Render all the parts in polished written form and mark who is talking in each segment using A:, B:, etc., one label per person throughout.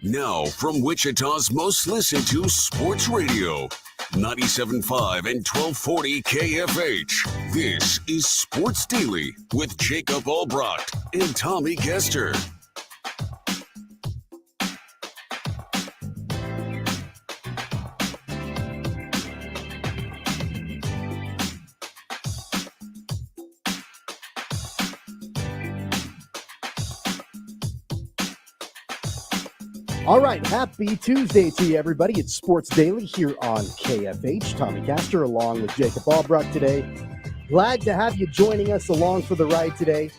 A: Now, from Wichita's most listened to sports radio, 97.5 and 1240 KFH. This is Sports Daily with Jacob Albrocht and Tommy Kester.
B: All right, happy Tuesday to you, everybody. It's Sports Daily here on KFH. Tommy Castor along with Jacob Albrocht today. Glad to have you joining us along for the ride today.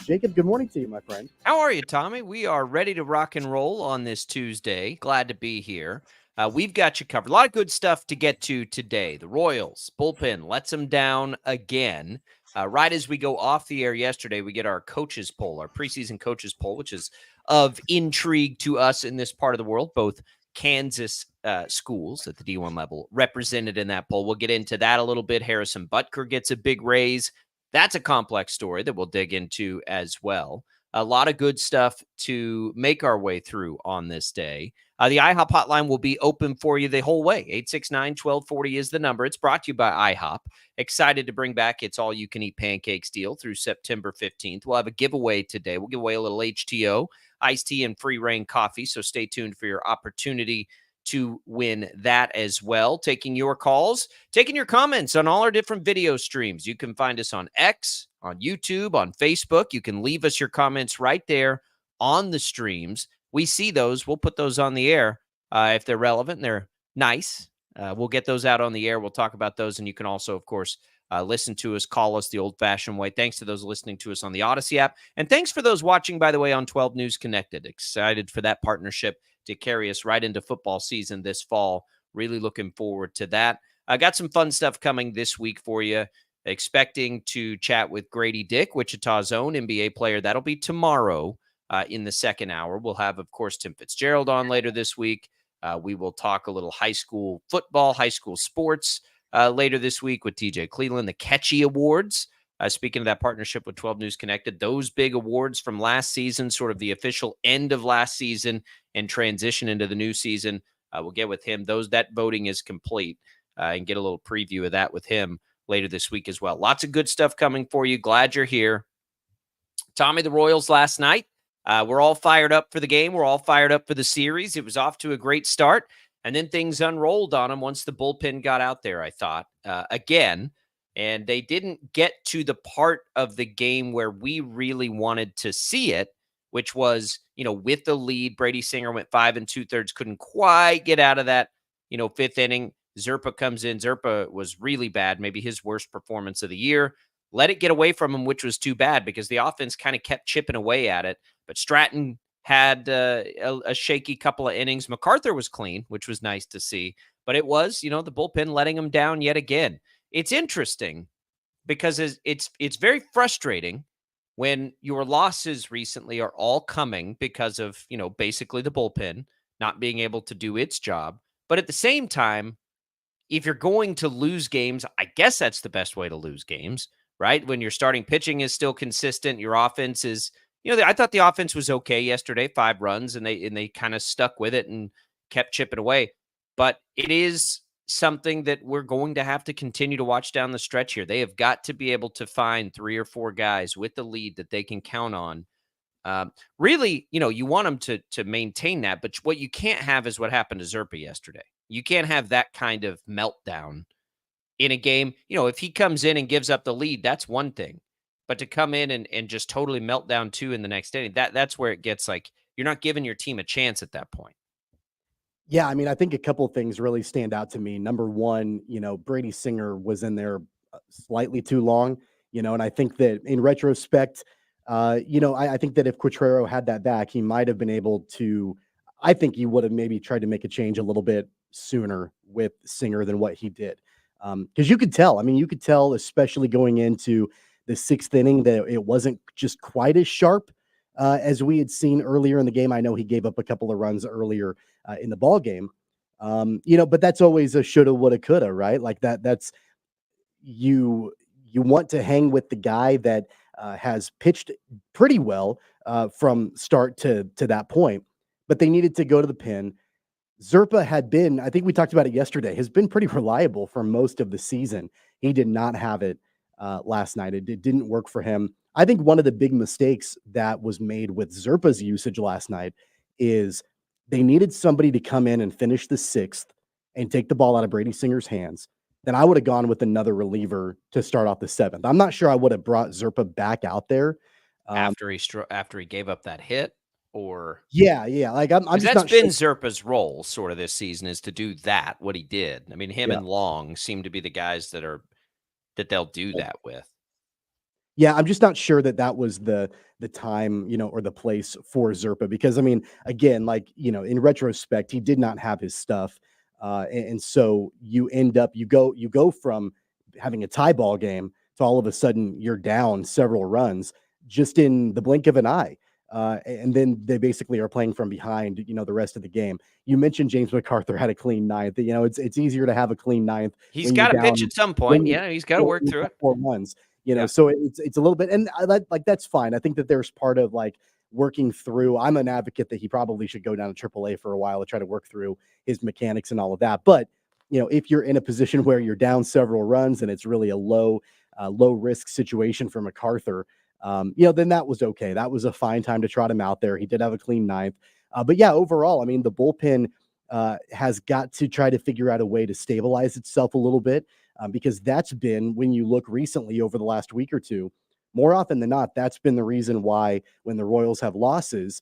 B: Jacob, good morning to you, my friend.
C: How are you, Tommy? We are ready to rock and roll on this Tuesday. Glad to be here. We've got you covered. A lot of good stuff to get to today. The Royals, bullpen, lets them down again. Right as we go off the air yesterday, we get our coaches poll, our preseason coaches poll, which is of intrigue to us in this part of the world. Both Kansas schools at the D1 level represented in that poll. We'll get into that a little bit. Harrison Butker gets a big raise. That's a complex story that we'll dig into as well. A lot of good stuff to make our way through on this day. The IHOP hotline will be open for you the whole way. 869-1240 is the number. It's brought to you by IHOP. Excited to bring back its all-you-can-eat pancakes deal through September 15th. We'll have a giveaway today. We'll give away a little HTO, iced tea, and free rain coffee, so stay tuned for your opportunity to win that as well. Taking your calls, taking your comments on all our different video streams. You can find us on X, on YouTube, on Facebook. You can leave us your comments right there on the streams. We see those. We'll put those on the air if they're relevant and they're nice. We'll get those out on the air. We'll talk about those. And you can also, of course, listen to us, call us the old-fashioned way. Thanks to those listening to us on the Odyssey app. And thanks for those watching, by the way, on 12 News Connected. Excited for that partnership to carry us right into football season this fall. Really looking forward to that. I got some fun stuff coming this week for you. Expecting to chat with Grady Dick, Wichita's own NBA player. That'll be tomorrow in the second hour. We'll have, of course, Tim Fitzgerald on later this week. We will talk a little high school football, high school sports later this week with TJ Cleveland, the Catchy Awards. Speaking of that partnership with 12 News Connected, those big awards from last season, sort of the official end of last season and transition into the new season. We'll get with him. That voting is complete and get a little preview of that with him later this week as well. Lots of good stuff coming for you. Glad you're here. Tommy, the Royals last night. We're all fired up for the game. We're all fired up for the series. It was off to a great start, and then things unrolled on them once the bullpen got out there, I thought, again. And they didn't get to the part of the game where we really wanted to see it, which was, with the lead, Brady Singer went 5 2/3, couldn't quite get out of that, fifth inning. Zerpa comes in. Zerpa was really bad, maybe his worst performance of the year. Let it get away from him, which was too bad because the offense kind of kept chipping away at it. But Stratton had a shaky couple of innings. MacArthur was clean, which was nice to see. But it was, the bullpen letting him down yet again. It's interesting because it's very frustrating when your losses recently are all coming because of, basically the bullpen not being able to do its job. But at the same time, if you're going to lose games, I guess that's the best way to lose games, right? When your starting pitching is still consistent, your offense is, I thought the offense was okay yesterday, 5 runs, and they kind of stuck with it and kept chipping away. But it is something that we're going to have to continue to watch down the stretch here. They have got to be able to find 3 or 4 guys with the lead that they can count on. Really, you want them to maintain that, but what you can't have is what happened to Zerpa yesterday. You can't have that kind of meltdown in a game. If he comes in and gives up the lead, that's one thing. But to come in and just totally melt down 2 in the next inning, that's where it gets like you're not giving your team a chance at that point.
B: Yeah, I mean, I think a couple of things really stand out to me. Number one, Brady Singer was in there slightly too long, and I think that in retrospect, I think that if Quatrero had that back, he might have been able to, I think he would have maybe tried to make a change a little bit sooner with Singer than what he did. Because you could tell, especially going into the 6th inning, that it wasn't just quite as sharp as we had seen earlier in the game. I know he gave up a couple of runs earlier in the ball game, but that's always a shoulda, woulda, coulda, right? Like that's you want to hang with the guy that has pitched pretty well from start to that point. but they needed to go to the pin. Zerpa had been, I think we talked about it yesterday, has been pretty reliable for most of the season. He did not have it last night. It didn't work for him. I think one of the big mistakes that was made with Zerpa's usage last night is they needed somebody to come in and finish the sixth and take the ball out of Brady Singer's hands. Then I would have gone with another reliever to start off the seventh. I'm not sure I would have brought Zerpa back out there.
C: After he gave up that hit, or
B: Yeah. Like I'm just
C: that's
B: not
C: been
B: sure.
C: Zerpa's role sort of this season, is to do that, what he did. I mean, him
B: Yeah.
C: and Long seem to be the guys that they'll do that with.
B: Yeah, I'm just not sure that that was the time, or the place for Zerpa because I mean, again, like, in retrospect, he did not have his stuff. And so you end up you go from having a tie ball game to all of a sudden you're down several runs just in the blink of an eye. And then they basically are playing from behind, the rest of the game. You mentioned James MacArthur had a clean ninth. It's easier to have a clean ninth
C: He's
B: when you're
C: got to pitch
B: down
C: at some
B: when
C: point.
B: you
C: Yeah, he's got to work
B: when
C: through
B: have
C: it.
B: 4 runs.
C: Yeah.
B: So it's a little bit, and like that's fine. I think that there's part of like working through. I'm an advocate that he probably should go down to AAA for a while to try to work through his mechanics and all of that. But if you're in a position where you're down several runs and it's really a low risk situation for MacArthur, then that was okay. That was a fine time to trot him out there. He did have a clean ninth, but yeah, overall, I mean, the bullpen has got to try to figure out a way to stabilize itself a little bit. Because that's been, when you look recently over the last week or two, more often than not, that's been the reason why when the Royals have losses,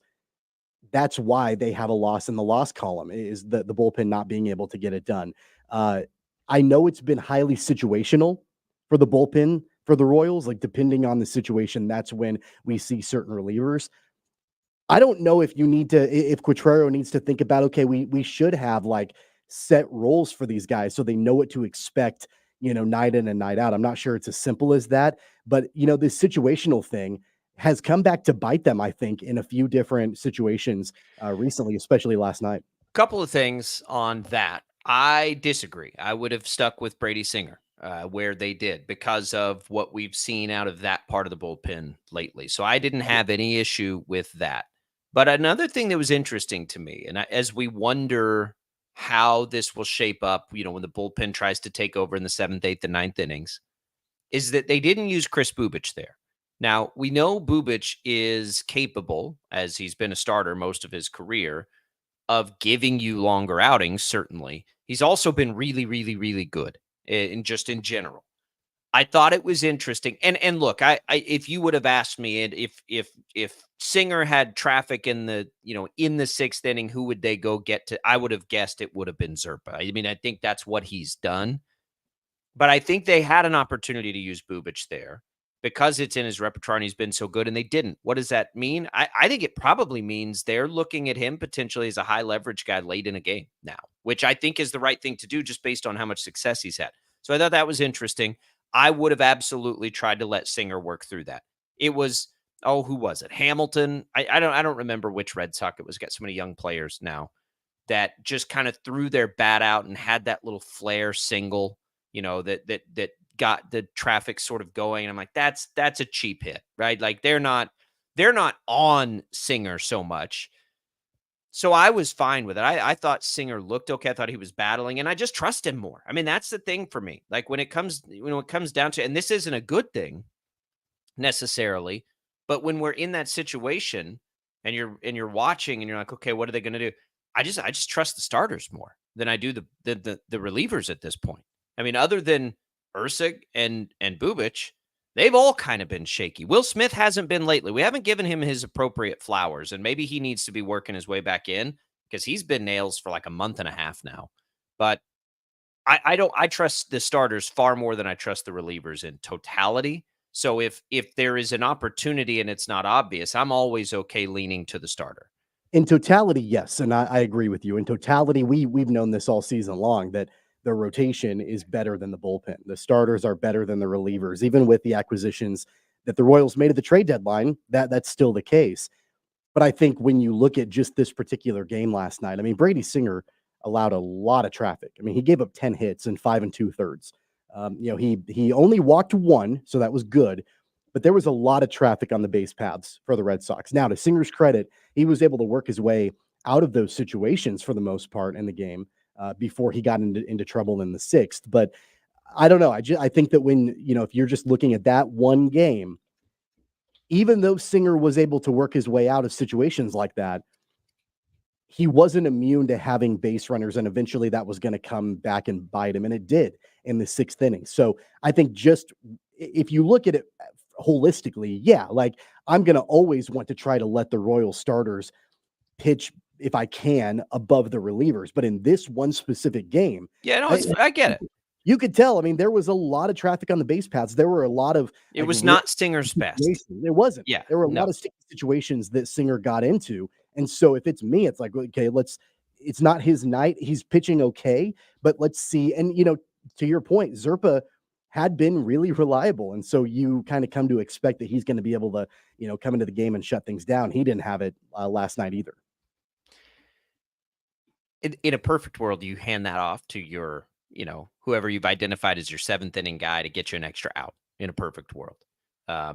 B: that's why they have a loss in the loss column is the bullpen not being able to get it done. I know it's been highly situational for the bullpen for the Royals, like depending on the situation, that's when we see certain relievers. I don't know if if Quatrero needs to think about, okay, we should have like set roles for these guys so they know what to expect, night in and night out. I'm not sure it's as simple as that, but this situational thing has come back to bite them, I think, in a few different situations recently, especially last night.
C: Couple of things on that. I disagree. I would have stuck with Brady Singer where they did because of what we've seen out of that part of the bullpen lately. So I didn't have any issue with that. But another thing that was interesting to me, and as we wonder how this will shape up, when the bullpen tries to take over in the seventh, eighth, and ninth innings, is that they didn't use Chris Bubich there. Now, we know Bubich is capable, as he's been a starter most of his career, of giving you longer outings, certainly. He's also been really, really, really good in just in general. I thought it was interesting. And look, I if you would have asked me, and if Singer had traffic in the sixth inning, who would they go get to? I would have guessed it would have been Zerpa. I mean, I think that's what he's done. But I think they had an opportunity to use Bubich there because it's in his repertoire and he's been so good, and they didn't. What does that mean? I think it probably means they're looking at him potentially as a high leverage guy late in a game now, which I think is the right thing to do just based on how much success he's had. So I thought that was interesting. I would have absolutely tried to let Singer work through that. It was, who was it? Hamilton. I don't remember which Red Sox it was. Got so many young players now that just kind of threw their bat out and had that little flare single, that got the traffic sort of going. And I'm like, that's a cheap hit, right? Like they're not on Singer so much. So I was fine with it. I thought Singer looked okay. I thought he was battling, and I just trust him more. I mean, that's the thing for me. Like when it comes down to, and this isn't a good thing necessarily, but when we're in that situation and you're watching and you're like, okay, what are they going to do? I just trust the starters more than I do the relievers at this point. I mean, other than Ursig and Bubich, they've all kind of been shaky. Will Smith hasn't been lately. We haven't given him his appropriate flowers, and maybe he needs to be working his way back in because he's been nails for like a month and a half now. But I trust the starters far more than I trust the relievers in totality. So if there is an opportunity and it's not obvious, I'm always okay leaning to the starter.
B: In totality, yes, and I agree with you. In totality, we've known this all season long that the rotation is better than the bullpen. The starters are better than the relievers, even with the acquisitions that the Royals made at the trade deadline. That's still the case. But I think when you look at just this particular game last night, I mean, Brady Singer allowed a lot of traffic. I mean, he gave up 10 hits in 5 2/3. He only walked one, so that was good. But there was a lot of traffic on the base paths for the Red Sox. Now, to Singer's credit, he was able to work his way out of those situations for the most part in the game before he got into trouble in the 6th. But I don't know. I think that when, if you're just looking at that one game, even though Singer was able to work his way out of situations like that, he wasn't immune to having base runners, and eventually that was going to come back and bite him, and it did in the 6th inning. So I think just if you look at it holistically, yeah, like I'm going to always want to try to let the Royal starters pitch if I can above the relievers. But in this one specific game,
C: yeah, no, I get it.
B: You could tell. I mean, there was a lot of traffic on the base paths. There were a lot of.
C: It was not Singer's best.
B: It wasn't.
C: Yeah,
B: there were a lot of situations that Singer got into, and so if it's me, it's like, okay, it's not his night. He's pitching okay, but let's see. And to your point, Zerpa had been really reliable, and so you kind of come to expect that he's going to be able to, come into the game and shut things down. He didn't have it last night either.
C: In a perfect world, you hand that off to your, whoever you've identified as your 7th inning guy to get you an extra out in a perfect world.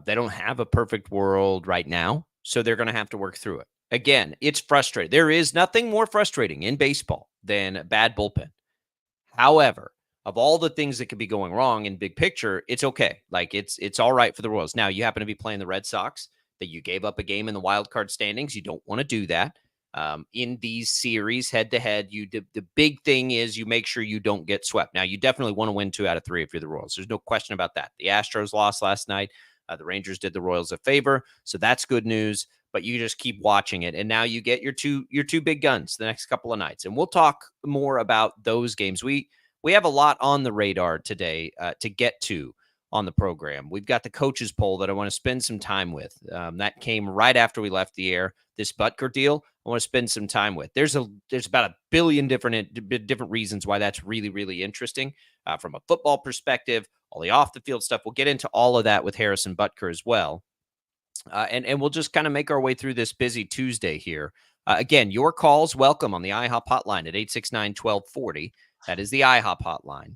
C: They don't have a perfect world right now, so they're going to have to work through it. Again, it's frustrating. There is nothing more frustrating in baseball than a bad bullpen. However, of all the things that could be going wrong in big picture, it's okay. Like it's all right for the Royals. Now, you happen to be playing the Red Sox, that you gave up a game in the wild card standings. You don't want to do that. In these series, head-to-head, the big thing is you make sure you don't get swept. Now, you definitely want to win 2 out of 3 if you're the Royals. There's no question about that. The Astros lost last night. The Rangers did the Royals a favor, so that's good news. But you just keep watching it, and now you get your two big guns the next couple of nights. And we'll talk more about those games. We have a lot on the radar today to get to on the program. We've got the coaches poll that I want to spend some time with. That came right after we left the air. This Butker deal, I want to spend some time with. There's about a billion different reasons why that's really, really interesting from a football perspective, all the off the field stuff. We'll get into all of that with Harrison Butker as well. And we'll just kind of make our way through this busy Tuesday here. Again, your calls welcome on the IHOP hotline at 869-1240. That is the IHOP hotline.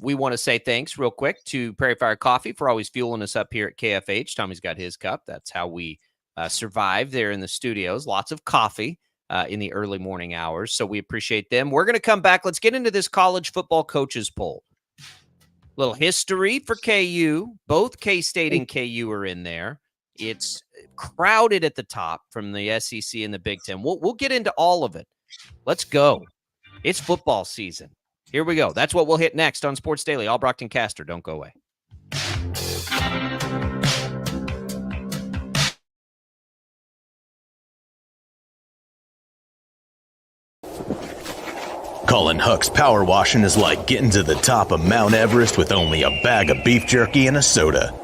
C: We want to say thanks real quick to Prairie Fire Coffee for always fueling us up here at KFH. Tommy's got his cup. That's how we survive there in the studios. Lots of coffee in the early morning hours. So we appreciate them. We're going to come back. Let's get into this college football coaches poll. Little history for KU. Both K-State and KU are in there. It's crowded at the top from the SEC and the Big Ten. We'll get into all of it. Let's go. It's football season. Here we go. That's what we'll hit next on Sports Daily. Albrocht and Caster, don't go away.
D: Colin Huck's power washing is like getting to the top of Mount Everest with only a bag of beef jerky and a soda.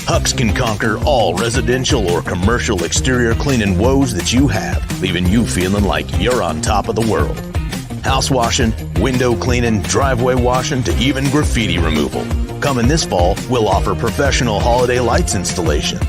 D: Huck's can conquer all residential or commercial exterior cleaning woes that you have, leaving you feeling like you're on top of the world. House washing, window cleaning, driveway washing, to even graffiti removal. Coming this fall, we'll offer professional holiday lights installation.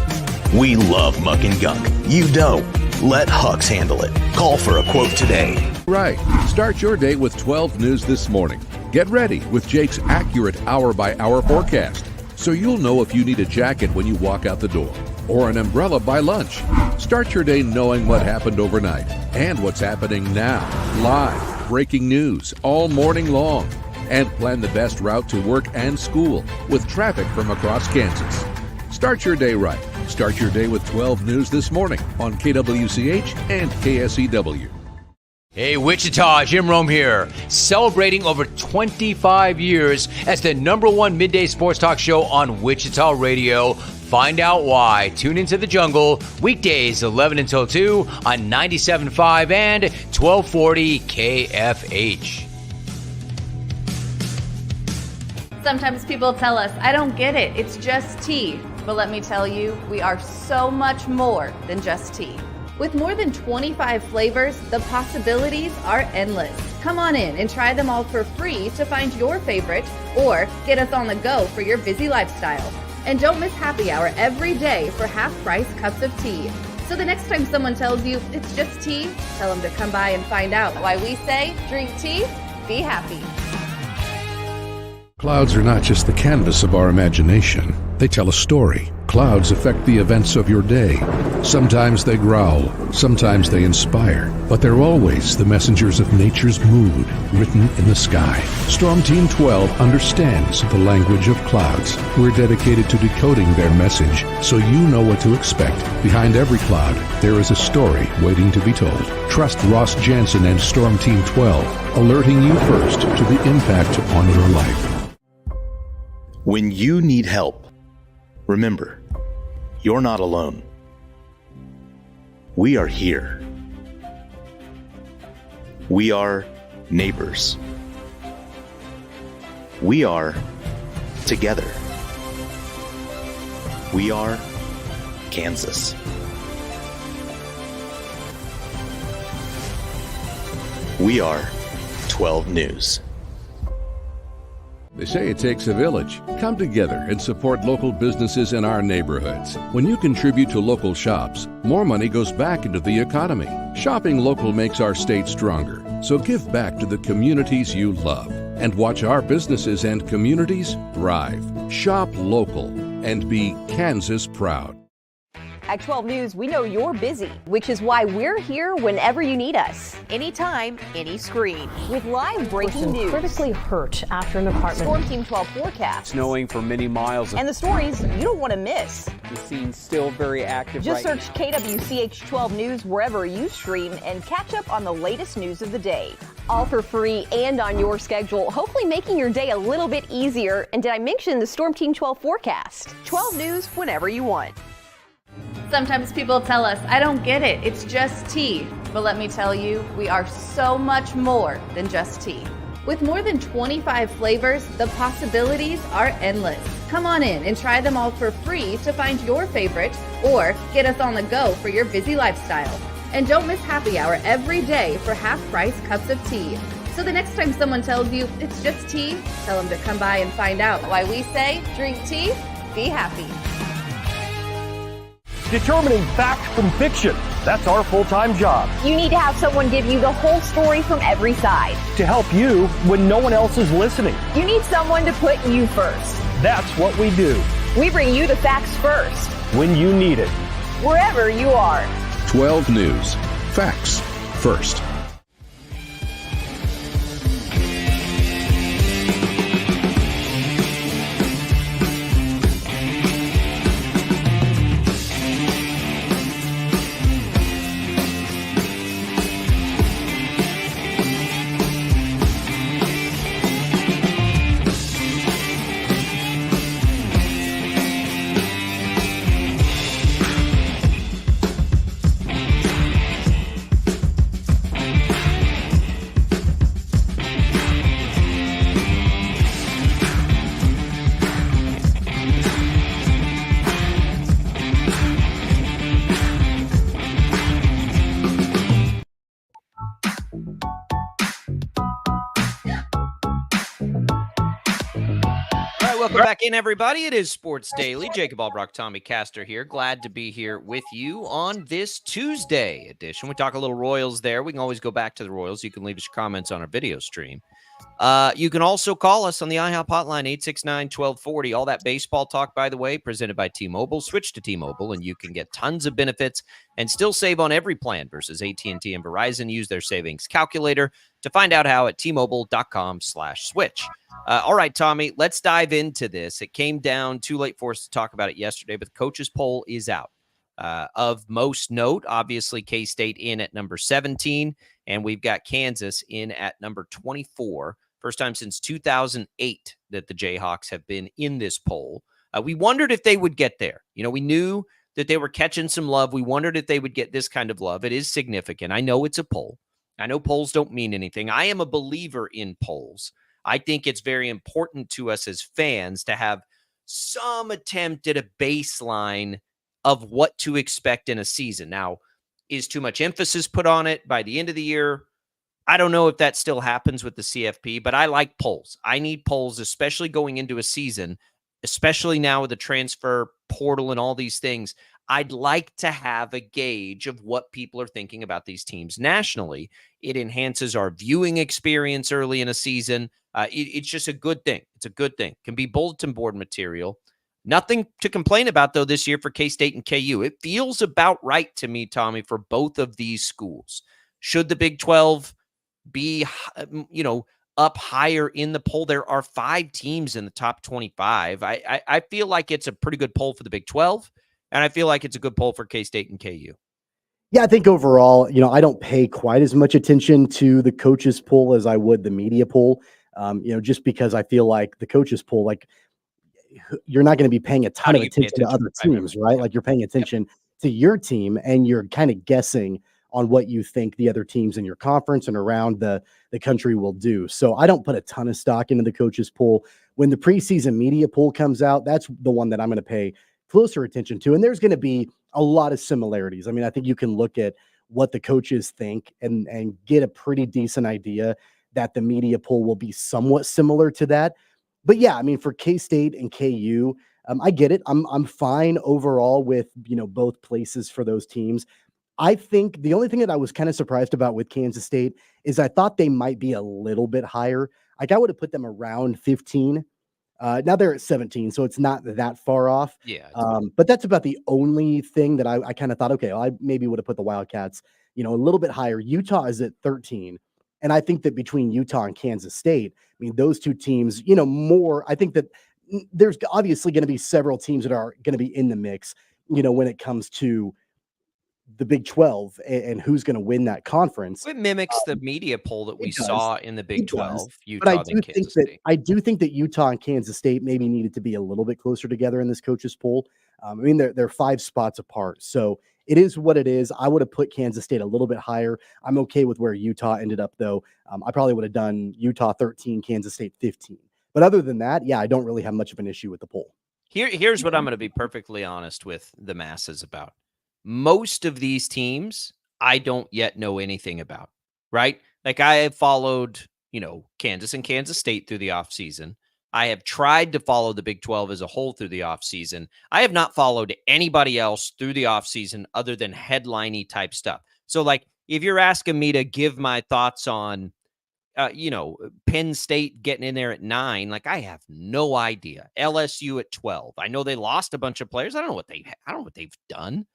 D: We love muck and gunk. You don't. Let Huck's handle it. Call for a quote today.
E: Right. Start your day with 12 News this morning. Get ready with Jake's accurate hour-by-hour forecast, so you'll know if you need a jacket when you walk out the door or an umbrella by lunch. Start your day knowing what happened overnight and what's happening now. Live, breaking news all morning long. And plan the best route to work and school with traffic from across Kansas. Start your day right. Start your day with 12 News this morning on KWCH and KSEW.
F: Hey, Wichita, Jim Rome here, celebrating over 25 years as the #1 midday sports talk show on Wichita Radio. Find out why. Tune into The Jungle, weekdays 11 until 2 on 97.5 and 1240 KFH.
G: Sometimes people tell us, I don't get it, it's just tea. But let me tell you, we are so much more than just tea. With more than 25 flavors, the possibilities are endless. Come on in and try them all for free to find your favorite or get us on the go for your busy lifestyle. And don't miss happy hour every day for half-price cups of tea. So the next time someone tells you it's just tea, tell them to come by and find out why we say drink tea, be happy.
E: Clouds are not just the canvas of our imagination. They tell a story. clouds affect the events of your day. Sometimes they growl, sometimes they inspire, but they're always the messengers of nature's mood written in the sky. Storm Team 12 understands the language of clouds. We're dedicated to decoding their message so you know what to expect. Behind every cloud, there is a story waiting to be told. Trust Ross Jansen and Storm Team 12, alerting you first to the impact on your life.
D: When you need help, remember, you're not alone. We are here. We are neighbors. We are together. We are Kansas. We are 12 News.
E: They say it takes a village. Come together and support local businesses in our neighborhoods. When you contribute to local shops, more money goes back into the economy. Shopping local makes our state stronger. So give back to the communities you love and watch our businesses and communities thrive. Shop local and be Kansas proud.
H: At 12 News, we know you're busy, which is why we're here whenever you need us. Anytime, any screen. With live breaking news.
I: Critically hurt after an apartment.
H: Storm Team 12 forecast.
J: Snowing for many miles.
H: And the stories you don't want to miss.
J: The scene's still very active.
H: Just search KWCH 12 News wherever you stream and catch up on the latest news of the day. All for free and on your schedule, hopefully making your day a little bit easier. And did I mention the Storm Team 12 forecast? 12 News whenever you want.
G: Sometimes people tell us, I don't get it, it's just tea. But let me tell you, we are so much more than just tea. With more than 25 flavors, the possibilities are endless. Come on in and try them all for free to find your favorite or get us on the go for your busy lifestyle. And don't miss happy hour every day for half-price cups of tea. So the next time someone tells you it's just tea, tell them to come by and find out why we say drink tea, be happy.
K: Determining fact from fiction. That's our full-time job.
H: You need to have someone give you the whole story from every side.
K: To help you when no one else is listening.
H: You need someone to put you first.
K: That's what we do.
H: We bring you the facts first.
K: When you need it.
H: Wherever you are.
E: 12 News. Facts first.
C: Welcome back in, everybody. It is Sports Daily. Jacob Albrock, Tommy Castor here. Glad to be here with you on this Tuesday edition. We talk a little Royals there. We can always go back to the Royals. You can leave us your comments on our video stream. You can also call us on the IHOP hotline, 869-1240. All that baseball talk, by the way, presented by T-Mobile. Switch to T-Mobile, and you can get tons of benefits and still save on every plan versus AT&T and Verizon. Use their savings calculator to find out how at T-Mobile.com/switch. All right, Tommy, let's dive into this. It came down too late for us to talk about it yesterday, but the coaches poll is out. Of most note, obviously, K-State in at number 17, and we've got Kansas in at number 24. First time since 2008 that the Jayhawks have been in this poll. We wondered if they would get there. You know, we knew that they were catching some love. We wondered if they would get this kind of love. It is significant. I know it's a poll. I know polls don't mean anything. I am a believer in polls. I think it's very important to us as fans to have some attempt at a baseline of what to expect in a season. Now, is too much emphasis put on it by the end of the year? I don't know if that still happens with the CFP, but I like polls. I need polls, especially going into a season, especially now with the transfer portal and all these things. I'd like to have a gauge of what people are thinking about these teams nationally. It enhances our viewing experience early in a season. It's just a good thing. It's a good thing. Can be bulletin board material. Nothing to complain about, though, this year for K-State and KU. It feels about right to me, Tommy, for both of these schools. Should the Big 12 be, up higher in the poll? There are 5 teams in the top 25. I feel like it's a pretty good poll for the Big 12, and I feel like it's a good poll for K-State and KU.
B: Yeah, I think overall, I don't pay quite as much attention to the coaches poll as I would the media poll. Just because I feel like the coaches poll, like, you're not going to be paying a ton of attention to other teams, right? Like, you're paying attention to your team, and you're kind of guessing on what you think the other teams in your conference and around the country will do. So I don't put a ton of stock into the coaches poll. When the preseason media poll comes out, that's the one that I'm going to pay closer attention to. And there's going to be a lot of similarities. I mean, I think you can look at what the coaches think and get a pretty decent idea that the media poll will be somewhat similar to that. But yeah, I mean, for K-State and KU, I get it. I'm fine overall with, both places for those teams. I think the only thing that I was kind of surprised about with Kansas State is I thought they might be a little bit higher. Like, I would have put them around 15. Now they're at 17, so it's not that far off.
C: Yeah.
B: But that's about the only thing that I kind of thought, okay, well, I maybe would have put the Wildcats, a little bit higher. Utah is at 13. And I think that between Utah and Kansas State, I mean, those two teams, I think that there's obviously going to be several teams that are going to be in the mix, when it comes to the Big 12 and who's going to win that conference.
C: It mimics the media poll that we saw in the Big 12. Utah,
B: but I do think that Utah and Kansas State maybe needed to be a little bit closer together in this coaches poll. I mean, they're 5 spots apart, so it is what it is. I would have put Kansas State a little bit higher. I'm okay with where Utah ended up, though. I probably would have done Utah 13, Kansas State 15. But other than that, yeah, I don't really have much of an issue with the poll.
C: Here's what I'm going to be perfectly honest with the masses about. Most of these teams, I don't yet know anything about, right? Like, I have followed, Kansas and Kansas State through the offseason. I have tried to follow the Big 12 as a whole through the offseason. I have not followed anybody else through the offseason other than headline-y type stuff. So, like, if you're asking me to give my thoughts on, Penn State getting in there at 9, like, I have no idea. LSU at 12. I know they lost a bunch of players. I don't know what they've done.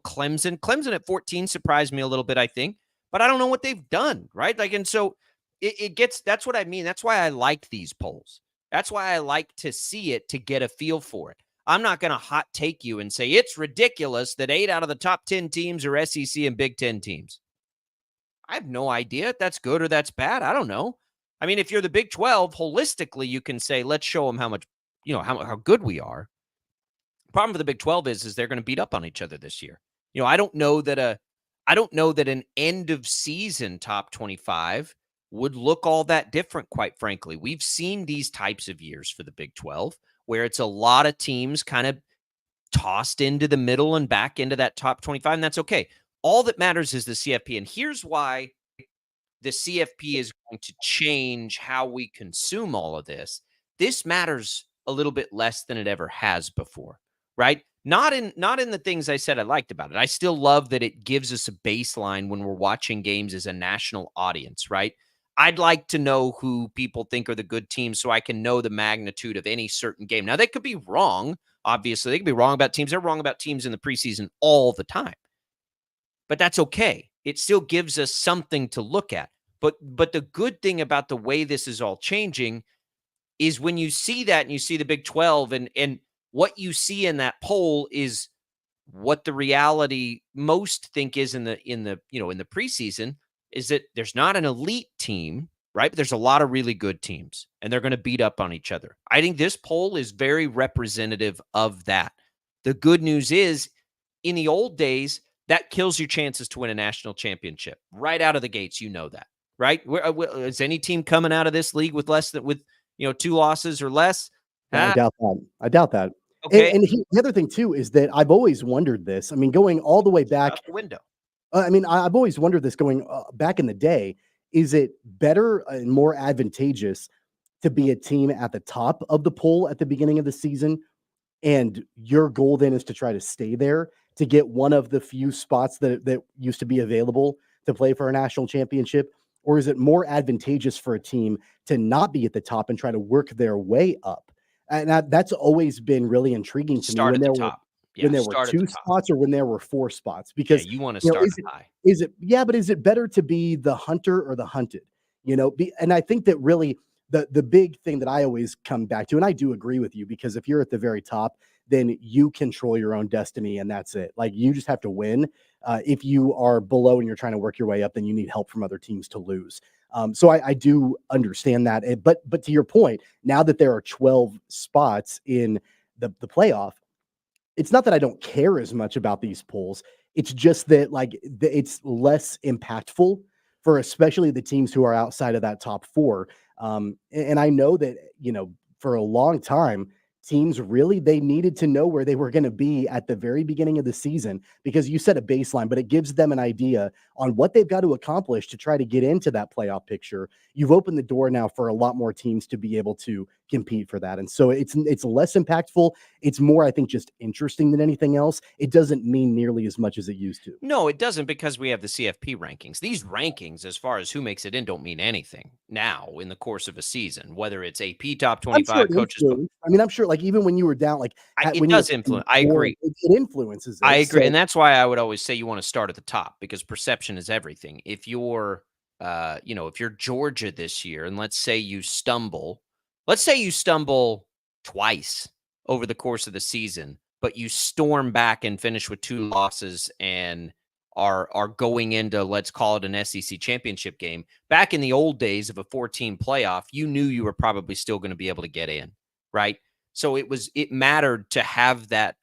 C: Clemson at 14 surprised me a little bit, I think, but I don't know what they've done, right? Like, and so that's what I mean. That's why I like these polls. That's why I like to see it, to get a feel for it. I'm not going to hot take you and say it's ridiculous that 8 out of the top 10 teams are SEC and Big 10 teams. I have no idea if that's good or that's bad. I don't know. I mean, if you're the Big 12, holistically, you can say, let's show them how much, how good we are. Problem for the Big 12 is they're going to beat up on each other this year. I don't know that an end of season top 25 would look all that different, quite frankly. We've seen these types of years for the Big 12 where it's a lot of teams kind of tossed into the middle and back into that top 25, and that's okay. All that matters is the CFP, and here's why the CFP is going to change how we consume all of this. This matters a little bit less than it ever has before. Right? Not in the things I said I liked about it. I still love that it gives us a baseline when we're watching games as a national audience, right? I'd like to know who people think are the good teams so I can know the magnitude of any certain game. Now, they could be wrong. Obviously, they could be wrong about teams. They're wrong about teams in the preseason all the time. But that's okay. It still gives us something to look at. But the good thing about the way this is all changing is when you see that and you see the Big 12 and what you see in that poll is what the reality most think is in the preseason, is that there's not an elite team, right? But there's a lot of really good teams, and they're going to beat up on each other. I think this poll is very representative of that. The good news is, in the old days, that kills your chances to win a national championship right out of the gates. You know that, right? Is any team coming out of this league with 2 losses or less?
B: I doubt that.
C: Okay.
B: And the other thing too is that I've always wondered this. I mean, going all the way back,
C: out the window.
B: I've always wondered this going back in the day. Is it better and more advantageous to be a team at the top of the poll at the beginning of the season, and your goal then is to try to stay there to get one of the few spots that used to be available to play for a national championship? Or is it more advantageous for a team to not be at the top and try to work their way up? And that's always been really intriguing to me
C: Start
B: when
C: at
B: there
C: the
B: were
C: top. Yeah, start at the
B: 2
C: top.
B: spots or when there were 4 spots,
C: Yeah,
B: because
C: you want to
B: you know,
C: start high.
B: is it yeah, but is it better to be the hunter or the hunted? And I think that really the big thing that I always come back to, and I do agree with you, because if you're at the very top, then you control your own destiny and that's it. Like, you just have to win. If you are below and you're trying to work your way up, then you need help from other teams to lose. So I do understand that. But to your point, now that there are 12 spots in the playoff, it's not that I don't care as much about these polls. It's just that, like, it's less impactful for especially the teams who are outside of that top 4. And I know that, for a long time, teams really, they needed to know where they were going to be at the very beginning of the season, because you set a baseline, but it gives them an idea on what they've got to accomplish to try to get into that playoff picture. You've opened the door now for a lot more teams to be able to compete for that. And so it's less impactful. It's more, I think, just interesting than anything else. It doesn't mean nearly as much as it used to.
C: No, it doesn't, because we have the CFP rankings. These rankings, as far as who makes it in, don't mean anything now in the course of a season, whether it's AP top
B: I'm sure
C: 25
B: it
C: coaches.
B: I mean, I'm sure, like, even when you were down, like,
C: It does influence. I agree.
B: It influences it.
C: I agree.
B: So,
C: And that's why I would always say you want to start at the top, because perception is everything. If you're, if you're Georgia this year, and let's say you stumble twice over the course of the season, but you storm back and finish with 2 losses and are going into, let's call it, an SEC championship game. Back in the old days of a 14 playoff, you knew you were probably still going to be able to get in, right? So it mattered to have that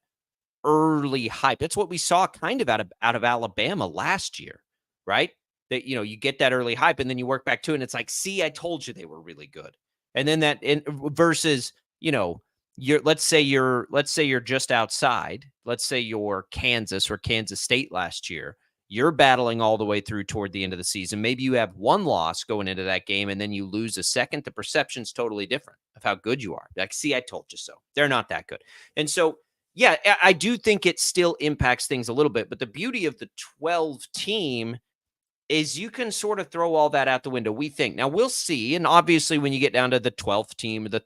C: early hype. That's what we saw kind of out of Alabama last year, right? That, you get that early hype and then you work back to it and it's like, see, I told you they were really good. And then versus, let's say you're just outside. Let's say you're Kansas or Kansas State last year. You're battling all the way through toward the end of the season. Maybe you have 1 loss going into that game and then you lose a second. The perception's totally different of how good you are. Like, see, I told you so. They're not that good. And so, yeah, I do think it still impacts things a little bit. But the beauty of the 12 team is you can sort of throw all that out the window, we think. Now, we'll see. And obviously, when you get down to the 12th team, the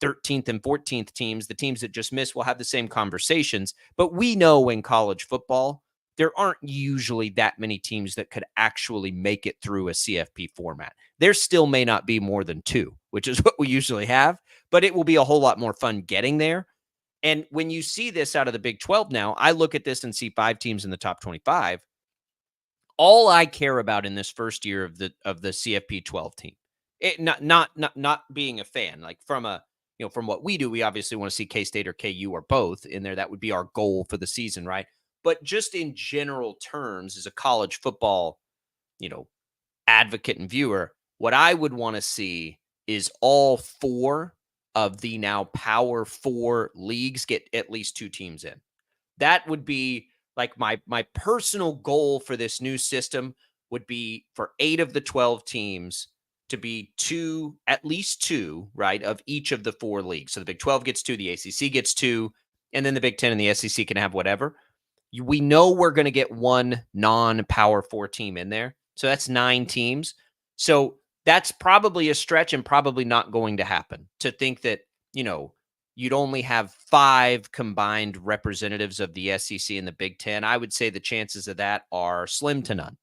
C: 13th and 14th teams, the teams that just missed, will have the same conversations. But we know in college football, there aren't usually that many teams that could actually make it through a CFP format. There still may not be more than 2, which is what we usually have, but it will be a whole lot more fun getting there. And when you see this out of the Big 12 now, I look at this and see 5 teams in the top 25. All I care about in this first year of the CFP 12 team, not being a fan, like from what we do, we obviously want to see K-State or KU or both in there. That would be our goal for the season, right? But just in general terms, as a college football, advocate and viewer, what I would want to see is all 4 of the now Power 4 leagues get at least 2 teams in. That would be like my personal goal for this new system would be for 8 of the 12 teams to be at least 2, right, of each of the 4 leagues. So the Big 12 gets 2, the ACC gets 2, and then the Big 10 and the SEC can have whatever. We know we're going to get 1 non-Power 4 team in there. So that's 9 teams. So that's probably a stretch and probably not going to happen, to think that, you'd only have 5 combined representatives of the SEC and the Big 10. I would say the chances of that are slim to none.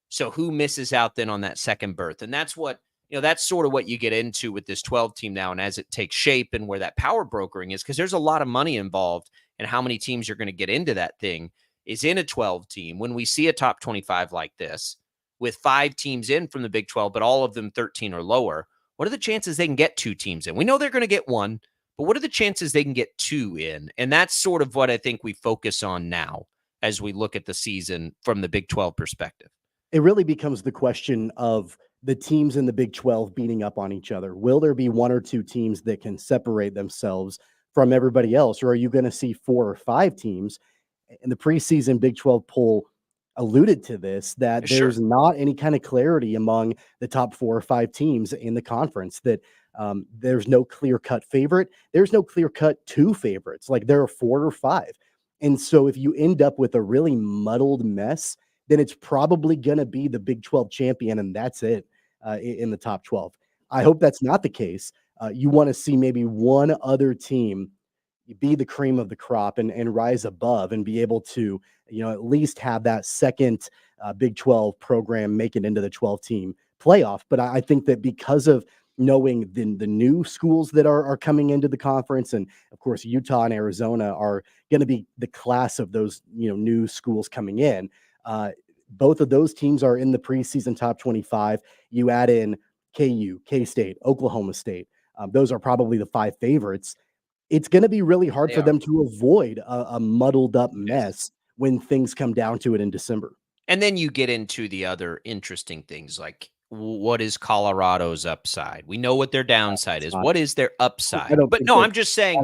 C: So who misses out then on that second berth? And that's what, that's sort of what you get into with this 12 team now. And as it takes shape and where that power brokering is, because there's a lot of money involved, and how many teams you're going to get into that thing is in a 12 team. When we see a top 25 like this with 5 teams in from the Big 12, but all of them 13 or lower, what are the chances they can get 2 teams in? We know they're going to get 1, but what are the chances they can get 2 in? And that's sort of what I think we focus on now as we look at the season from the Big 12 perspective.
B: It really becomes the question of the teams in the Big 12 beating up on each other. Will there be 1 or 2 teams that can separate themselves from everybody else? Or are you going to see 4 or 5 teams? And the preseason Big 12 poll alluded to this, that there's not any kind of clarity among the top 4 or 5 teams in the conference, that there's no clear-cut favorite. There's no clear-cut 2 favorites. Like, there are 4 or 5. And so if you end up with a really muddled mess, then it's probably going to be the Big 12 champion, and that's it in the top 12. I hope that's not the case. You want to see maybe one other team be the cream of the crop and rise above and be able to, at least have that second Big 12 program make it into the 12 team playoff. But I think that because of knowing the new schools that are coming into the conference, and of course, Utah and Arizona are going to be the class of those, new schools coming in. Both of those teams are in the preseason top 25. You add in KU, K-State, Oklahoma State. Those are probably the 5 favorites. It's going to be really hard for them to avoid a muddled up mess when things come down to it in December.
C: And then you get into the other interesting things like what is Colorado's upside? We know what their downside is. What is their upside? But no, I'm just saying,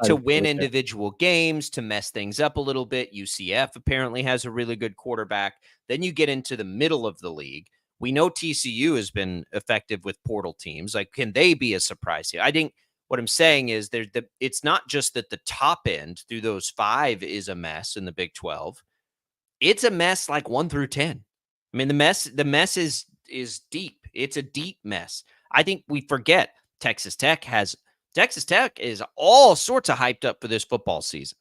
C: to win individual games, to mess things up a little bit. UCF apparently has a really good quarterback. Then you get into the middle of the league. We know TCU has been effective with portal teams. Like, can they be a surprise here? I think what I'm saying is it's not just that the top end through those 5 is a mess in the Big 12. It's a mess like 1 through 10. I mean, the mess is deep. It's a deep mess. I think we forget Texas Tech is all sorts of hyped up for this football season.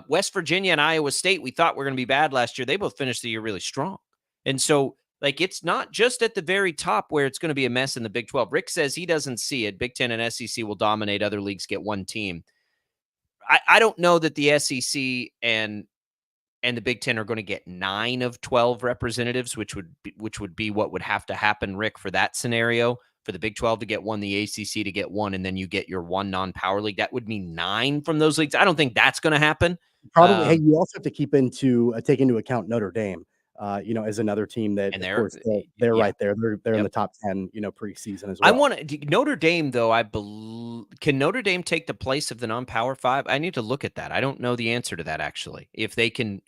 C: West Virginia and Iowa State, we thought were going to be bad last year. They both finished the year really strong. And so, it's not just at the very top where it's going to be a mess in the Big 12. Rick says he doesn't see it. Big 10 and SEC will dominate. Other leagues get one team. I don't know that the SEC and the Big 10 are going to get 9 of 12 representatives, which would be what would have to happen, Rick, for that scenario, for the Big 12 to get 1, the ACC to get 1, and then you get your 1 non-power league. That would mean 9 from those leagues. I don't think that's going to happen.
B: Probably. Hey, you also have to take into account Notre Dame, as another team that,
C: and
B: of course, they're right there. They're in the top 10, preseason as well.
C: I want to Notre Dame, though. Can Notre Dame take the place of the non-power 5? I need to look at that. I don't know the answer to that, actually. If they can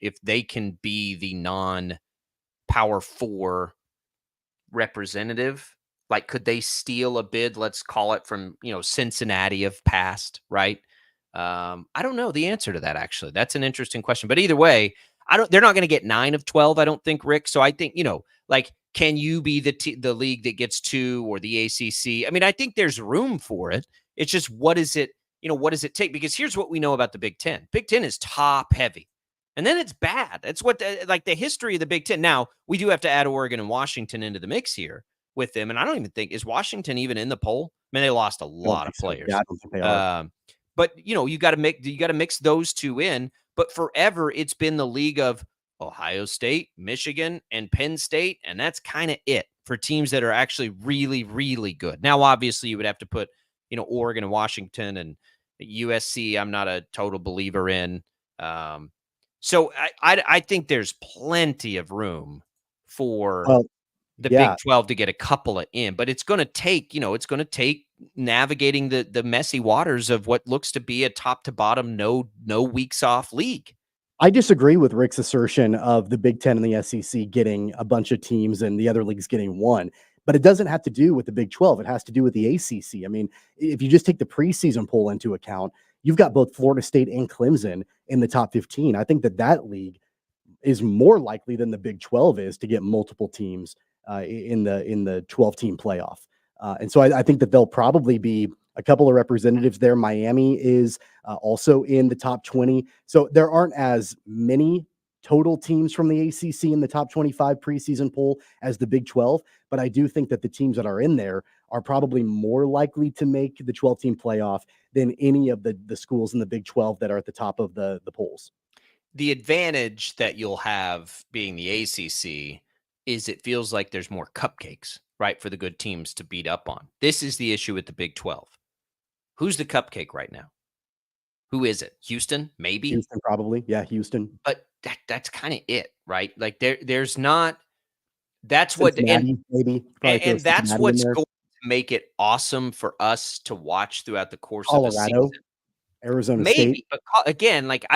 C: be the non-power 4 representative, like, could they steal a bid? Let's call it from Cincinnati of past, right? I don't know the answer to that, actually. That's an interesting question. But either way, they're not going to get 9 of 12, I don't think, Rick. So I think, can you be the league that gets 2 or the ACC? I mean, I think there's room for it. It's just, what does it take? Because here's what we know about the Big 10. Big 10 is top heavy. And then it's bad. That's what the history of the Big 10. Now, we do have to add Oregon and Washington into the mix here with them. And I don't even think, is Washington even in the poll? I mean, they lost a lot of players.
B: Yeah, I don't think they are.
C: But you got to mix those 2 in. But forever, it's been the league of Ohio State, Michigan, and Penn State, and that's kind of it for teams that are actually really, really good. Now, obviously, you would have to put, Oregon and Washington and USC. I'm not a total believer in. So I think there's plenty of room for the Big 12 to get a couple of in, but it's going to take, navigating the messy waters of what looks to be a top to bottom, no weeks off league.
B: I disagree with Rick's assertion of the Big 10 and the SEC getting a bunch of teams and the other leagues getting 1, but it doesn't have to do with the Big 12. It has to do with the ACC. I mean, if you just take the preseason poll into account, you've got both Florida State and Clemson in the top 15. I think that league is more likely than the Big 12 is to get multiple teams in the 12-team playoff. And so I think that there'll probably be a couple of representatives there. Miami is also in the top 20. So there aren't as many total teams from the ACC in the top 25 preseason poll as the Big 12. But I do think that the teams that are in there are probably more likely to make the 12-team playoff than any of the schools in the Big 12 that are at the top of the polls.
C: The advantage that you'll have being the ACC is it feels like there's more cupcakes, right, for the good teams to beat up on. This is the issue with the Big 12. Who's the cupcake right now? Who is it? Houston, maybe?
B: Houston, probably. Yeah, Houston.
C: But that's kind of it, right? Like there's not. That's what
B: maybe,
C: and that's what's going to make it awesome for us to watch throughout the course of the season.
B: Arizona
C: maybe,
B: State.
C: But again, like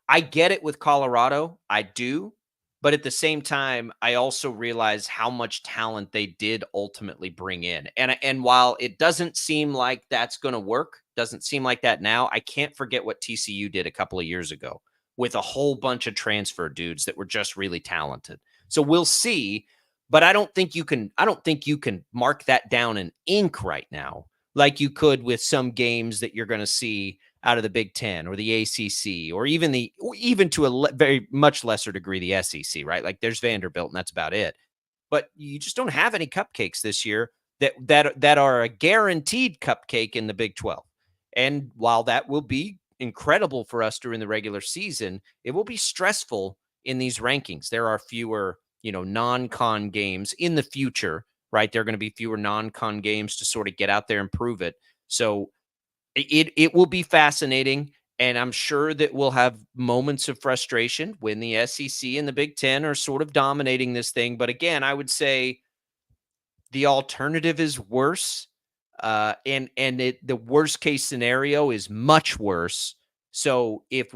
C: I get it with Colorado, I do. But at the same time, I also realize how much talent they did ultimately bring in. And while it doesn't seem like that's going to work, doesn't seem like that now, I can't forget what TCU did a couple of years ago with a whole bunch of transfer dudes that were just really talented. So we'll see, but I don't think you can mark that down in ink right now like you could with some games that you're going to see out of the Big Ten or the ACC, or even to a very much lesser degree, the SEC, right? Like there's Vanderbilt and that's about it. But you just don't have any cupcakes this year that are a guaranteed cupcake in the Big 12. And while that will be incredible for us during the regular season, it will be stressful in these rankings. There are fewer, non-con games in the future, right? There are going to be fewer non-con games to sort of get out there and prove it. So it will be fascinating, and I'm sure that we'll have moments of frustration when the SEC and the Big Ten are sort of dominating this thing. But again, I would say the alternative is worse, and the worst case scenario is much worse. So if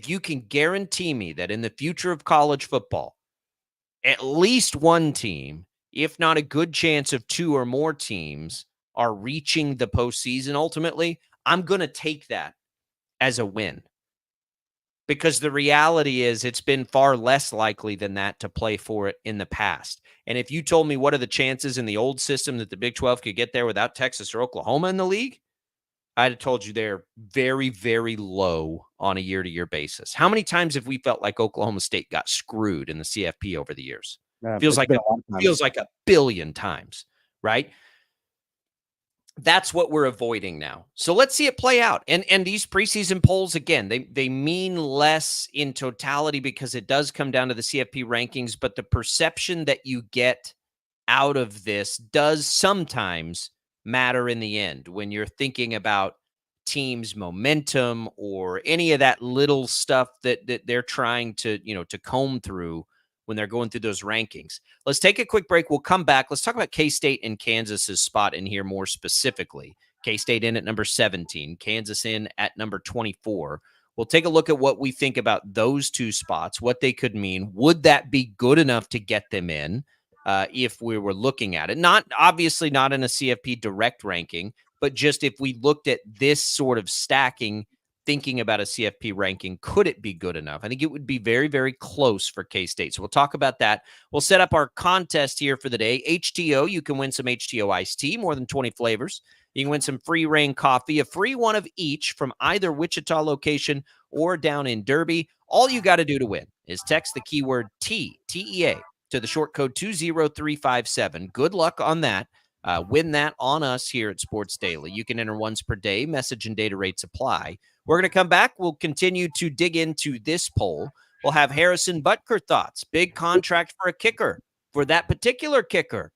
C: you can guarantee me that in the future of college football, at least one team, if not a good chance of two or more teams, are reaching the postseason ultimately, I'm going to take that as a win. Because the reality is it's been far less likely than that to play for it in the past. And if you told me what are the chances in the old system that the Big 12 could get there without Texas or Oklahoma in the league, I'd have told you they're very, very low on a year-to-year basis. How many times have we felt like Oklahoma State got screwed in the CFP over the years? Feels like a billion times, right? That's what we're avoiding now. So let's see it play out. And these preseason polls, again, they mean less in totality because it does come down to the CFP rankings, but the perception that you get out of this does sometimes matter in the end when you're thinking about teams' momentum or any of that little stuff that they're trying to comb through when they're going through those rankings. Let's take a quick break. We'll come back. Let's talk about K-State and Kansas's spot in here more specifically. K-State in at number 17, Kansas in at number 24. We'll take a look at what we think about those two spots, what they could mean. Would that be good enough to get them in if we were looking at it? Obviously not in a CFP direct ranking, but just if we looked at this sort of stacking, thinking about a CFP ranking, could it be good enough? I think it would be very, very close for K-State. So we'll talk about that. We'll set up our contest here for the day. HTO, you can win some HTO iced tea, more than 20 flavors. You can win some free Reign coffee, a free one of each from either Wichita location or down in Derby. All you got to do to win is text the keyword T-E-A, to the short code 20357. Good luck on that. Win that on us here at Sports Daily. You can enter once per day. Message and data rates apply. We're going to come back. We'll continue to dig into this poll. We'll have Harrison Butker thoughts. Big contract for a kicker, for that particular kicker.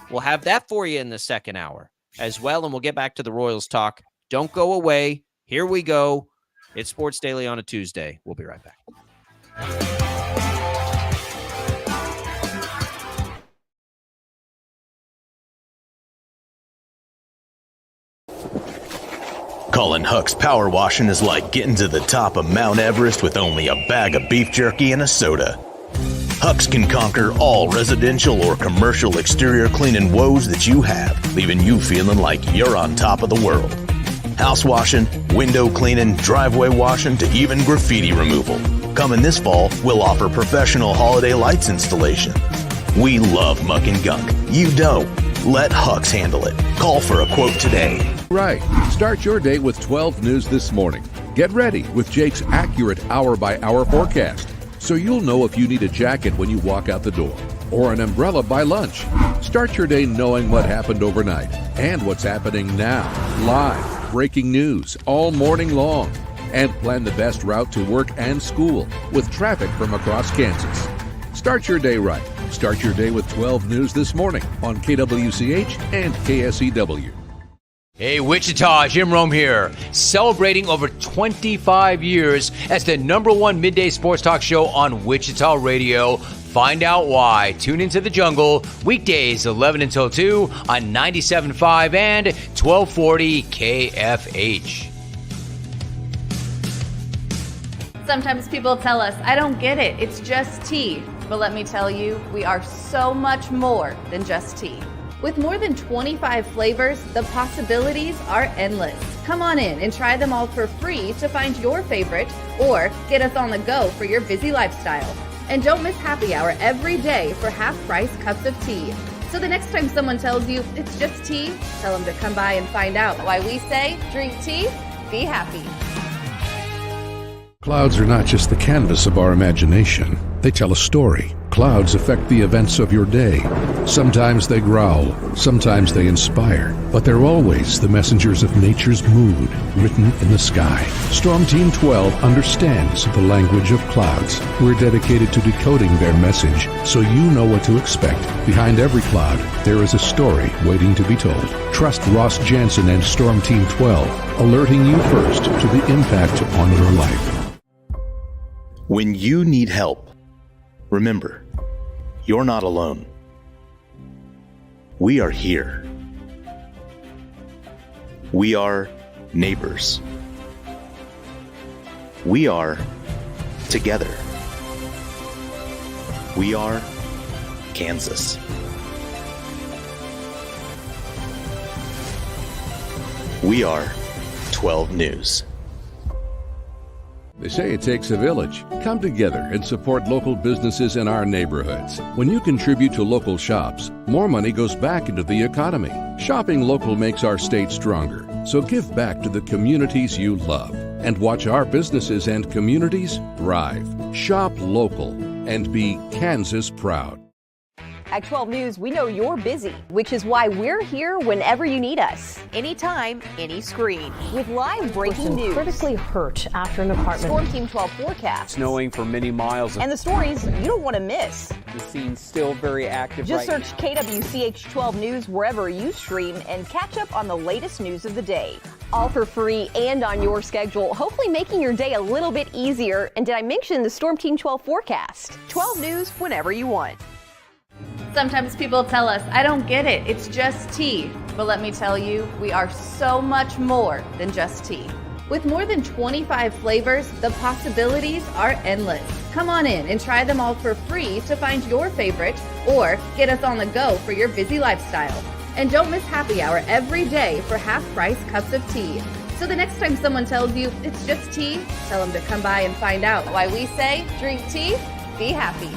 C: We'll have that for you in the second hour as well, and we'll get back to the Royals talk. Don't go away. Here we go. It's Sports Daily on a Tuesday. We'll be right back.
D: Colin Huck's power washing is like getting to the top of Mount Everest with only a bag of beef jerky and a soda. Huck's can conquer all residential or commercial exterior cleaning woes that you have, leaving you feeling like you're on top of the world. House washing, window cleaning, driveway washing, to even graffiti removal. Coming this fall, we'll offer professional holiday lights installation. We love muck and gunk. You don't. Let Huck's handle it. Call for a quote today.
E: Right. Start your day with 12 News this morning. Get ready with Jake's accurate hour-by-hour forecast, so you'll know if you need a jacket when you walk out the door or an umbrella by lunch. Start your day knowing what happened overnight and what's happening now. Live, breaking news all morning long. And plan the best route to work and school with traffic from across Kansas. Start your day right. Start your day with 12 News this morning on KWCH and KSEW.
F: Hey, Wichita, Jim Rome here, celebrating over 25 years as the #1 midday sports talk show on Wichita Radio. Find out why. Tune into The Jungle, weekdays 11 until 2 on 97.5 and 1240 KFH.
G: Sometimes people tell us, I don't get it, it's just tea. But let me tell you, we are so much more than just tea. With more than 25 flavors, the possibilities are endless. Come on in and try them all for free to find your favorite, or get us on the go for your busy lifestyle. And don't miss happy hour every day for half-price cups of tea. So the next time someone tells you it's just tea, tell them to come by and find out why we say drink tea, be happy.
E: Clouds are not just the canvas of our imagination. They tell a story. Clouds affect the events of your day. Sometimes they growl, sometimes they inspire, but they're always the messengers of nature's mood written in the sky. Storm Team 12 understands the language of clouds. We're dedicated to decoding their message so you know what to expect. Behind every cloud, there is a story waiting to be told. Trust Ross Jansen and Storm Team 12, alerting you first to the impact on your life.
D: When you need help, remember, you're not alone. We are here. We are neighbors. We are together. We are Kansas. We are 12 News.
E: They say it takes a village. Come together and support local businesses in our neighborhoods. When you contribute to local shops, more money goes back into the economy. Shopping local makes our state stronger. So give back to the communities you love and watch our businesses and communities thrive. Shop local and be Kansas proud.
H: At 12 News, we know you're busy, which is why we're here whenever you need us. Anytime, any screen. With live breaking news.
I: Critically hurt after an apartment.
H: Storm Team 12 forecast.
J: Snowing for many miles.
H: And the stories you don't want to miss.
J: The scene's still very active.
H: Just
J: right
H: search KWCH 12 News wherever you stream and catch up on the latest news of the day. All for free and on your schedule, hopefully making your day a little bit easier. And did I mention the Storm Team 12 forecast? 12 News whenever you want.
G: Sometimes people tell us, I don't get it, it's just tea. But let me tell you, we are so much more than just tea. With more than 25 flavors, the possibilities are endless. Come on in and try them all for free to find your favorite or get us on the go for your busy lifestyle. And don't miss happy hour every day for half-price cups of tea. So the next time someone tells you it's just tea, tell them to come by and find out why we say drink tea, be happy.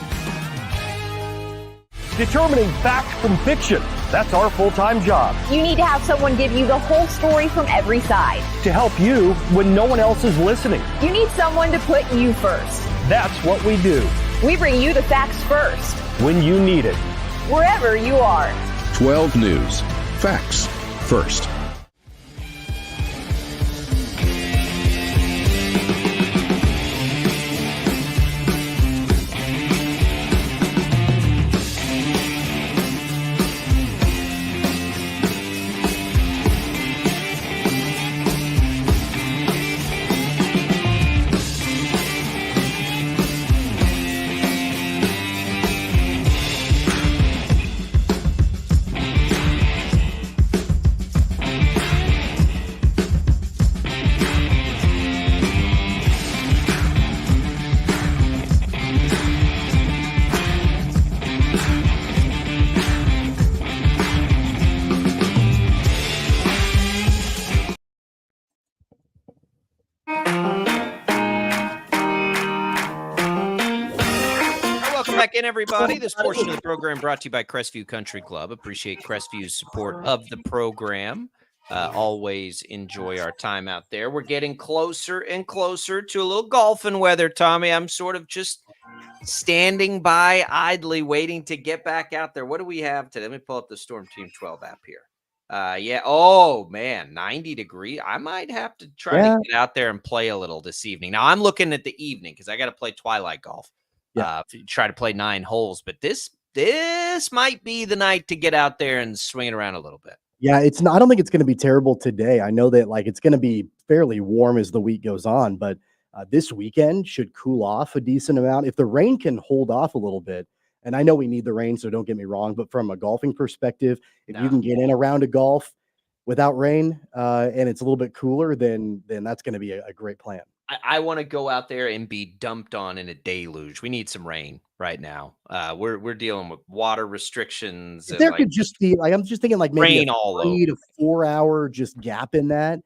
K: Determining fact from fiction. That's our full-time job.
H: You need to have someone give you the whole story from every side.
K: To help you when no one else is listening.
H: You need someone to put you first.
K: That's what we do.
H: We bring you the facts first.
K: When you need it.
H: Wherever you are.
E: 12 News. Facts first.
C: In everybody, this portion of the program brought to you by Crestview Country Club. Appreciate Crestview's support of the program. Always enjoy our time out there. We're getting closer and closer to a little golfing weather, Tommy. I'm sort of just standing by idly waiting to get back out there. What do we have today? Let me pull up the Storm Team 12 app here. Yeah. Oh man, 90 degree. I might have to try to get out there and play a little this evening. Now I'm looking at the evening because I got to play twilight golf. Try to play 9 holes, but this might be the night to get out there and swing it around a little bit.
B: Yeah, it's not. I don't think it's going to be terrible today. I know that it's going to be fairly warm as the week goes on, but this weekend should cool off a decent amount if the rain can hold off a little bit. And I know we need the rain, so don't get me wrong. But from a golfing perspective, if you can get in a round of golf without rain and it's a little bit cooler, then that's going to be a great plan.
C: I want to go out there and be dumped on in a deluge. We need some rain right now. We're dealing with water restrictions.
B: If there could just be I'm just thinking maybe
C: rain all over.
B: 3 to 4 hour just gap in that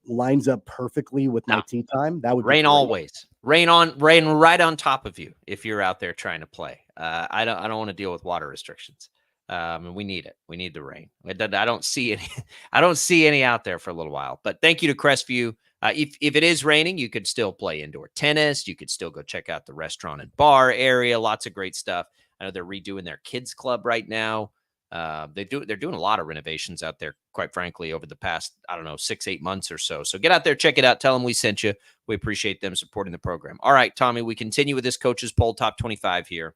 B: lines up perfectly with my tee time. That would
C: rain always. Rain right on top of you if you're out there trying to play. I don't want to deal with water restrictions. And we need it. We need the rain. I don't see any. I don't see any out there for a little while. But thank you to Crestview. If it is raining, you could still play indoor tennis. You could still go check out the restaurant and bar area. Lots of great stuff. I know they're redoing their kids club right now. They're doing a lot of renovations out there, quite frankly, over the past, 6-8 months or so. So get out there, check it out. Tell them we sent you. We appreciate them supporting the program. All right, Tommy, we continue with this coaches poll top 25 here.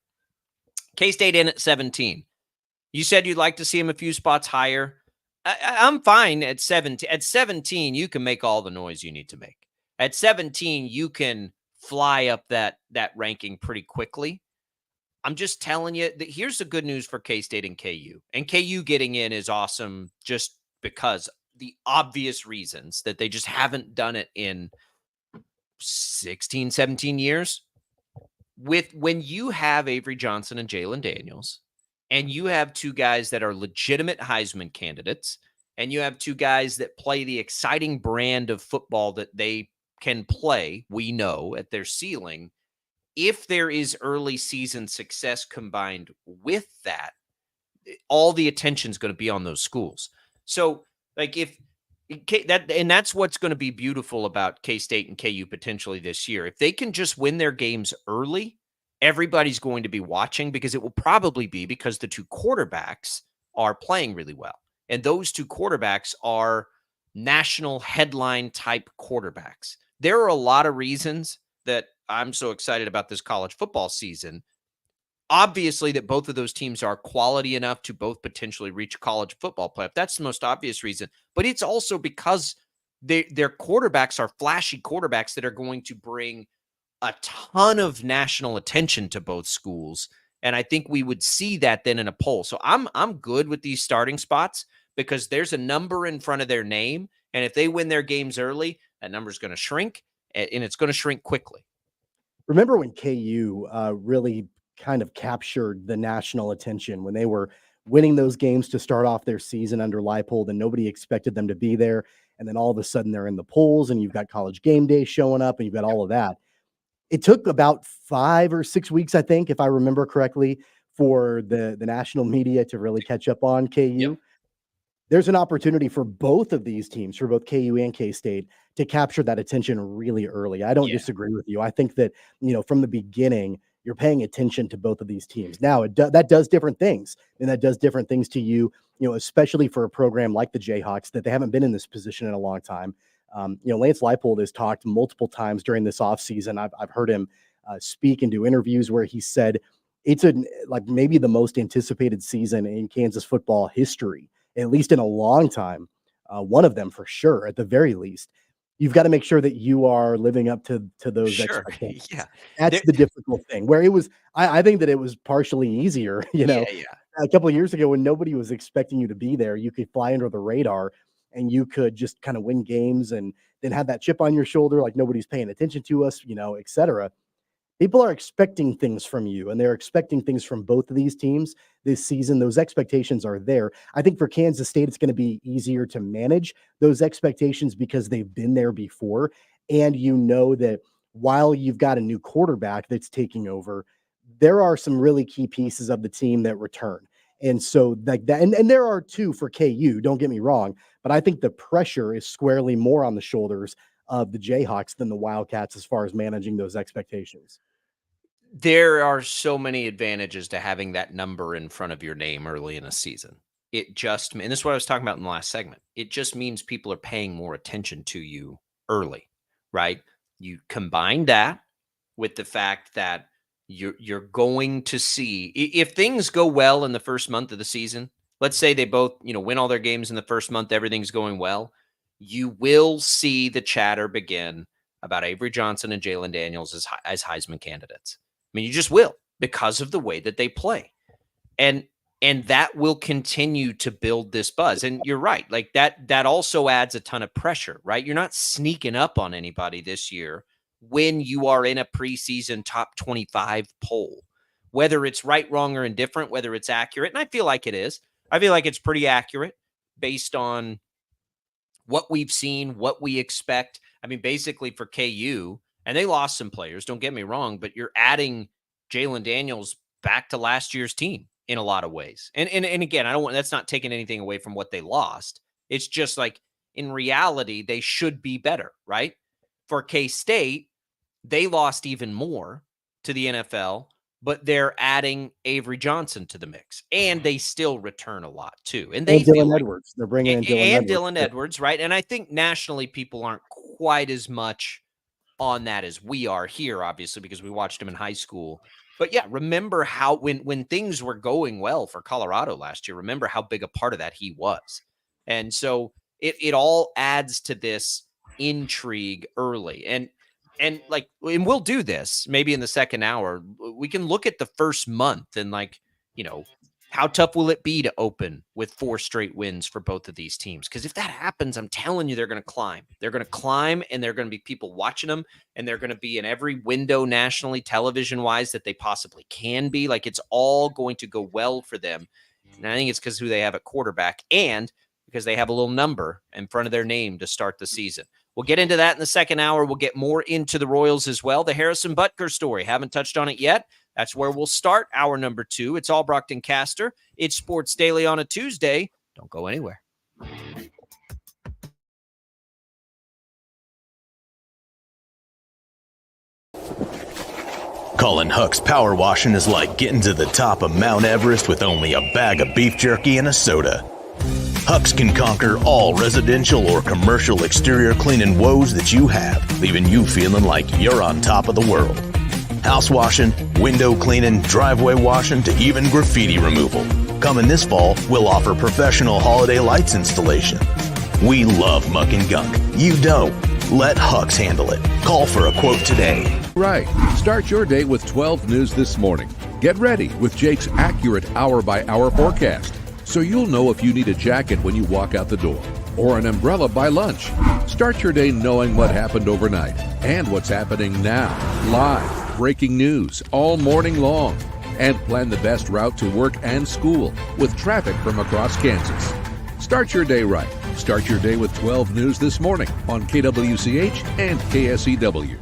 C: K-State in at 17. You said you'd like to see him a few spots higher. I'm fine at 17. At 17, you can make all the noise you need to make. At 17, you can fly up that ranking pretty quickly. I'm just telling you that here's the good news for K-State and KU. And KU getting in is awesome just because the obvious reasons that they just haven't done it in 16, 17 years. When you have Avery Johnson and Jalen Daniels, and you have two guys that are legitimate Heisman candidates, and you have two guys that play the exciting brand of football that they can play, we know, at their ceiling, if there is early season success combined with that, all the attention is going to be on those schools. So, like, that's what's going to be beautiful about K-State and KU potentially this year. If they can just win their games early, everybody's going to be watching, because it will probably be because the two quarterbacks are playing really well. And those two quarterbacks are national headline type quarterbacks. There are a lot of reasons that I'm so excited about this college football season. Obviously, that both of those teams are quality enough to both potentially reach college football playoff. That's the most obvious reason. But it's also because their quarterbacks are flashy quarterbacks that are going to bring a ton of national attention to both schools. And I think we would see that then in a poll. So I'm good with these starting spots because there's a number in front of their name. And if they win their games early, that number is going to shrink, and it's going to shrink quickly.
B: Remember when KU really kind of captured the national attention when they were winning those games to start off their season under Leipold, and nobody expected them to be there. And then all of a sudden they're in the polls, and you've got College Game Day showing up, and you've got all of that. It took about 5 or 6 weeks, I think, if I remember correctly, for the national media to really catch up on KU. Yep. There's an opportunity for both of these teams, for both KU and K-State, to capture that attention really early. I don't disagree with you. I think that, from the beginning, you're paying attention to both of these teams. Now, that does different things, and that does different things to you, especially for a program like the Jayhawks that they haven't been in this position in a long time. Lance Leipold has talked multiple times during this offseason. I've heard him speak and do interviews where he said it's maybe the most anticipated season in Kansas football history, at least in a long time. One of them for sure, at the very least. You've got to make sure that you are living up to those expectations. Yeah. That's the difficult thing. Where it was, I think that it was partially easier, a couple of years ago when nobody was expecting you to be there, you could fly under the radar and you could just kind of win games and then have that chip on your shoulder, like nobody's paying attention to us, et cetera. People are expecting things from you, and they're expecting things from both of these teams this season. Those expectations are there. I think for Kansas State, it's going to be easier to manage those expectations because they've been there before. And that while you've got a new quarterback that's taking over, there are some really key pieces of the team that return. And so like that, and there are two for KU, don't get me wrong, but I think the pressure is squarely more on the shoulders of the Jayhawks than the Wildcats as far as managing those expectations.
C: There are so many advantages to having that number in front of your name early in a season. And this is what I was talking about in the last segment. It just means people are paying more attention to you early, right? You combine that with the fact that you're going to see, if things go well in the first month of the season, let's say they both, win all their games in the first month, everything's going well, you will see the chatter begin about Avery Johnson and Jalen Daniels as Heisman candidates. I mean, you just will, because of the way that they play. And that will continue to build this buzz. And you're right. Like that also adds a ton of pressure, right? You're not sneaking up on anybody this year when you are in a preseason top 25 poll, whether it's right, wrong, or indifferent, whether it's accurate. And I feel like it is. I feel like it's pretty accurate based on what we've seen, what we expect. I mean, basically for KU, and they lost some players, don't get me wrong, but you're adding Jalen Daniels back to last year's team in a lot of ways. And again, that's not taking anything away from what they lost. It's just like, in reality, they should be better, right? For K-State, they lost even more to the NFL, but they're adding Avery Johnson to the mix, and they still return a lot too. And
B: Dylan Edwards, they're bringing in
C: Dylan Edwards, right? And I think nationally, people aren't quite as much on that as we are here, obviously, because we watched him in high school. But yeah, remember how when things were going well for Colorado last year, remember how big a part of that he was. And so it all adds to this intrigue early. And we'll do this maybe in the second hour. We can look at the first month and how tough will it be to open with 4 straight wins for both of these teams? Because if that happens, I'm telling you, they're going to climb. They're going to climb, and they're going to be people watching them, and they're going to be in every window nationally, television-wise, that they possibly can be. Like, it's all going to go well for them. And I think it's because who they have at quarterback and because they have a little number in front of their name to start the season. We'll get into that in the second hour. We'll get more into the Royals as well. The Harrison Butker story. Haven't touched on it yet. That's where we'll start hour number 2. It's Albrocht and Caster. It's Sports Daily on a Tuesday. Don't go anywhere.
D: Colin Huck's power washing is like getting to the top of Mount Everest with only a bag of beef jerky and a soda. Hucks can conquer all residential or commercial exterior cleaning woes that you have, leaving you feeling like you're on top of the world. House washing, window cleaning, driveway washing, to even graffiti removal. Coming this fall, we'll offer professional holiday lights installation. We love muck and gunk. You don't. Let Hucks handle it. Call for a quote today.
E: Right. Start your day with 12 News this morning. Get ready with Jake's accurate hour-by-hour forecast, so you'll know if you need a jacket when you walk out the door, or an umbrella by lunch. Start your day knowing what happened overnight and what's happening now. Live, breaking news all morning long. And plan the best route to work and school with traffic from across Kansas. Start your day right. Start your day with 12 News this morning on KWCH and KSEW.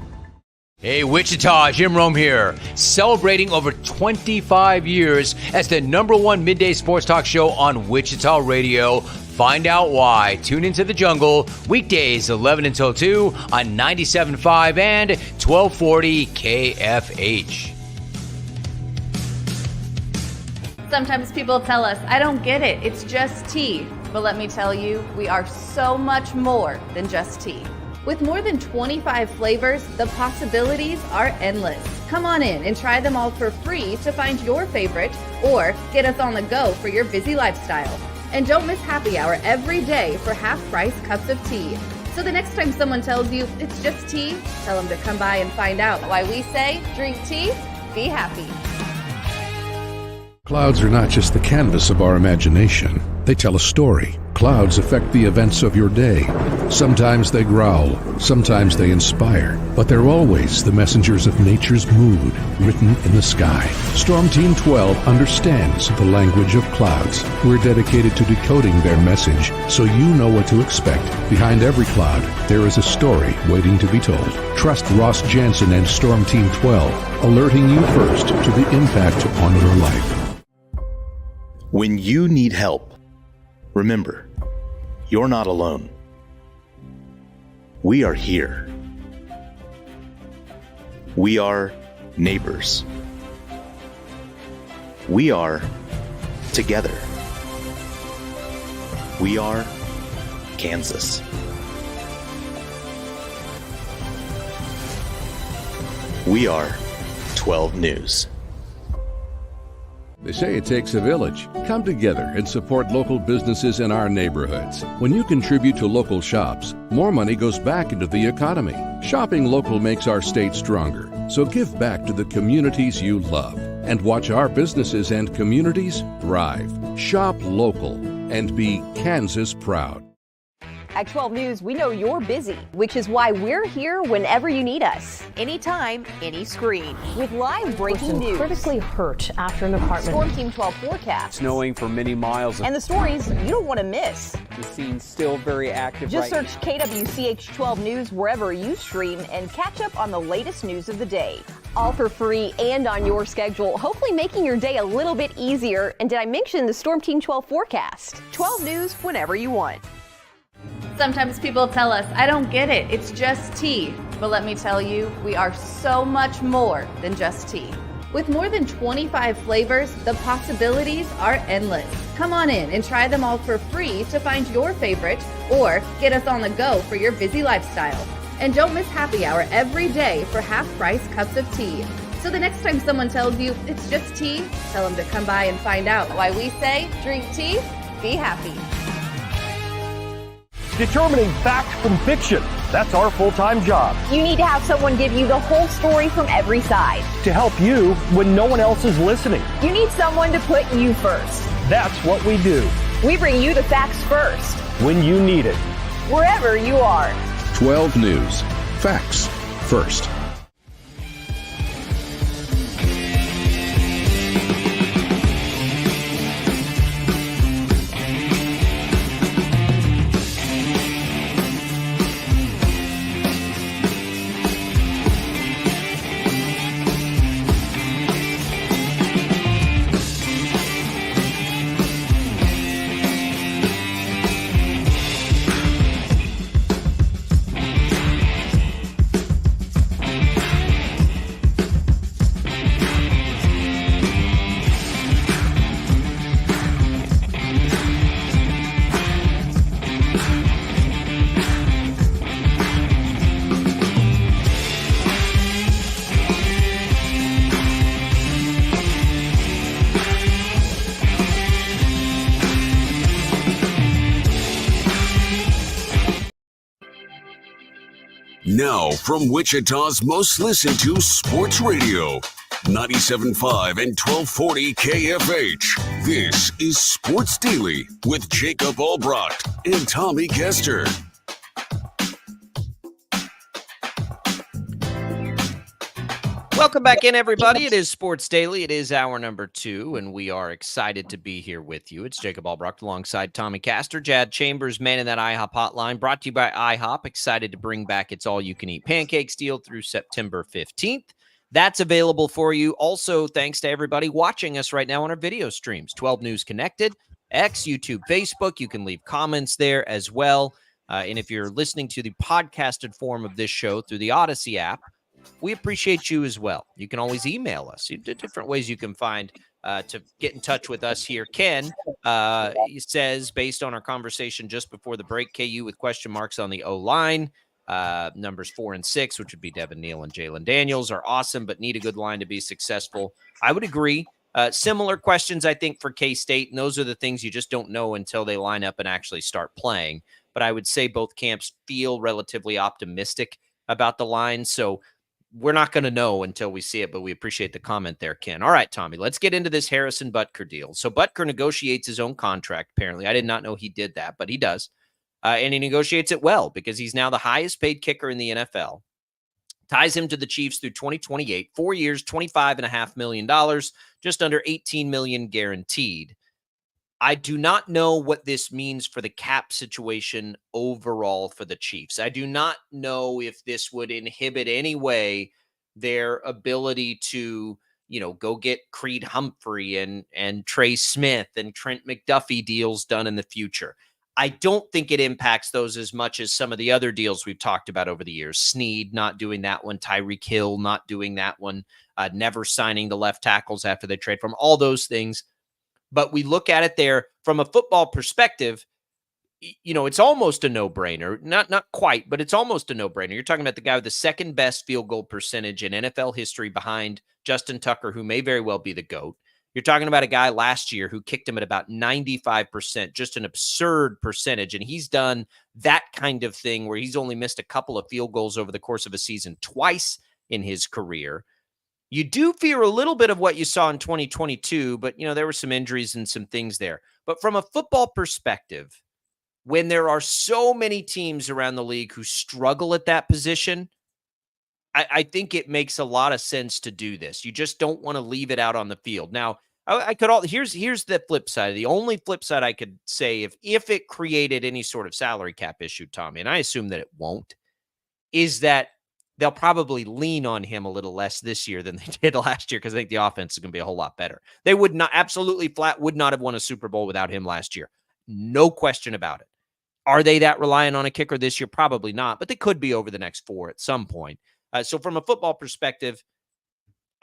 F: Hey, Wichita, Jim Rome here, celebrating over 25 years as the #1 midday sports talk show on Wichita Radio. Find out why. Tune into The Jungle, weekdays 11 until 2 on 97.5 and 1240 KFH.
G: Sometimes people tell us, I don't get it, it's just tea. But let me tell you, we are so much more than just tea. With more than 25 flavors, the possibilities are endless. Come on in and try them all for free to find your favorite or get us on the go for your busy lifestyle. And don't miss happy hour every day for half-price cups of tea. So the next time someone tells you it's just tea, tell them to come by and find out why we say drink tea, be happy.
E: Clouds are not just the canvas of our imagination. They tell a story. Clouds affect the events of your day. Sometimes they growl, sometimes they inspire, but they're always the messengers of nature's mood written in the sky. Storm Team 12 understands the language of clouds. We're dedicated to decoding their message so you know what to expect. Behind every cloud, there is a story waiting to be told. Trust Ross Jansen and Storm Team 12, alerting you first to the impact on your life.
D: When you need help, remember, you're not alone. We are here. We are neighbors. We are together. We are Kansas. We are 12 News.
E: They say it takes a village. Come together and support local businesses in our neighborhoods. When you contribute to local shops, more money goes back into the economy. Shopping local makes our state stronger. So give back to the communities you love and watch our businesses and communities thrive. Shop local and be Kansas proud.
H: At 12 News, we know you're busy, which is why we're here whenever you need us. Anytime, any screen. With live breaking news.
I: Critically hurt after an apartment.
H: Storm Team 12 forecast.
J: Snowing for many miles.
H: And the stories you don't want to miss.
J: The scene's still very active.
H: Just
J: right
H: search KWCH 12 News wherever you stream and catch up on the latest news of the day. All for free and on your schedule, hopefully making your day a little bit easier. And did I mention the Storm Team 12 forecast? 12 News whenever you want.
G: Sometimes people tell us, I don't get it, it's just tea. But let me tell you, we are so much more than just tea. With more than 25 flavors, the possibilities are endless. Come on in and try them all for free to find your favorite or get us on the go for your busy lifestyle. And don't miss happy hour every day for half-price cups of tea. So the next time someone tells you it's just tea, tell them to come by and find out why we say drink tea, be happy.
K: Determining fact from fiction. That's our full-time job.
H: You need to have someone give you the whole story from every side.
K: To help you when no one else is listening.
H: You need someone to put you first.
K: That's what we do.
H: We bring you the facts first.
K: When you need it.
H: Wherever you are.
E: 12 News. Facts first.
A: Now, from Wichita's most listened to sports radio, 97.5 and 1240 KFH. This is Sports Daily with Jacob Albrocht and Tommy Kester.
C: Welcome back in, everybody. It is Sports Daily. It is hour number 2, and we are excited to be here with you. It's Jacob Albrocht alongside Tommy Castor, Jad Chambers, man in that IHOP hotline, brought to you by IHOP. Excited to bring back its all-you-can-eat pancakes deal through September 15th. That's available for you. Also, thanks to everybody watching us right now on our video streams. 12 News Connected, X, YouTube, Facebook. You can leave comments there as well. And if you're listening to the podcasted form of this show through the Odyssey app, we appreciate you as well. You can always email us. Different ways you can find to get in touch with us here. Ken he says, based on our conversation just before the break, KU with question marks on the O-line. Numbers 4 and 6, which would be Devin Neal and Jalen Daniels, are awesome, but need a good line to be successful. I would agree. Similar questions, I think, for K-State, and those are the things you just don't know until they line up and actually start playing. But I would say both camps feel relatively optimistic about the line, so we're not going to know until we see it, but we appreciate the comment there, Ken. All right, Tommy, let's get into this Harrison Butker deal. So Butker negotiates his own contract, apparently. I did not know he did that, but he does. And he negotiates it well because he's now the highest paid kicker in the NFL. Ties him to the Chiefs through 2028, 4 years, $25.5 million, just under $18 million guaranteed. I do not know what this means for the cap situation overall for the Chiefs. I do not know if this would inhibit any way their ability to, go get Creed Humphrey and Trey Smith and Trent McDuffie deals done in the future. I don't think it impacts those as much as some of the other deals we've talked about over the years. Snead not doing that one, Tyreek Hill not doing that one, never signing the left tackles after they trade from all those things. But we look at it there from a football perspective, it's almost a no-brainer. Not quite, but it's almost a no-brainer. You're talking about the guy with the second best field goal percentage in NFL history behind Justin Tucker, who may very well be the GOAT. You're talking about a guy last year who kicked him at about 95%, just an absurd percentage. And he's done that kind of thing where he's only missed a couple of field goals over the course of a season twice in his career. You do fear a little bit of what you saw in 2022, but, there were some injuries and some things there. But from a football perspective, when there are so many teams around the league who struggle at that position, I think it makes a lot of sense to do this. You just don't want to leave it out on the field. Now, here's the flip side. The only flip side I could say, if it created any sort of salary cap issue, Tommy, and I assume that it won't, is that they'll probably lean on him a little less this year than they did last year, because I think the offense is going to be a whole lot better. They would not have won a Super Bowl without him last year. No question about it. Are they that reliant on a kicker this year? Probably not, but they could be over the next 4 at some point. So from a football perspective,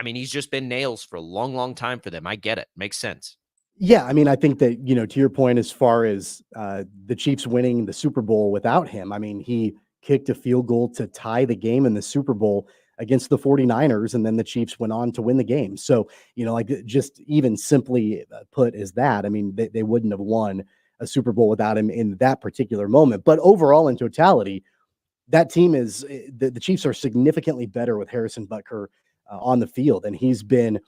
C: I mean, he's just been nails for a long, long time for them. I get it. Makes sense.
B: Yeah, I mean, I think that, to your point, as far as the Chiefs winning the Super Bowl without him, I mean, he kicked a field goal to tie the game in the Super Bowl against the 49ers, and then the Chiefs went on to win the game. So, just even simply put as that, I mean, they wouldn't have won a Super Bowl without him in that particular moment. But overall, in totality, that team is the Chiefs are significantly better with Harrison Butker on the field, and he's been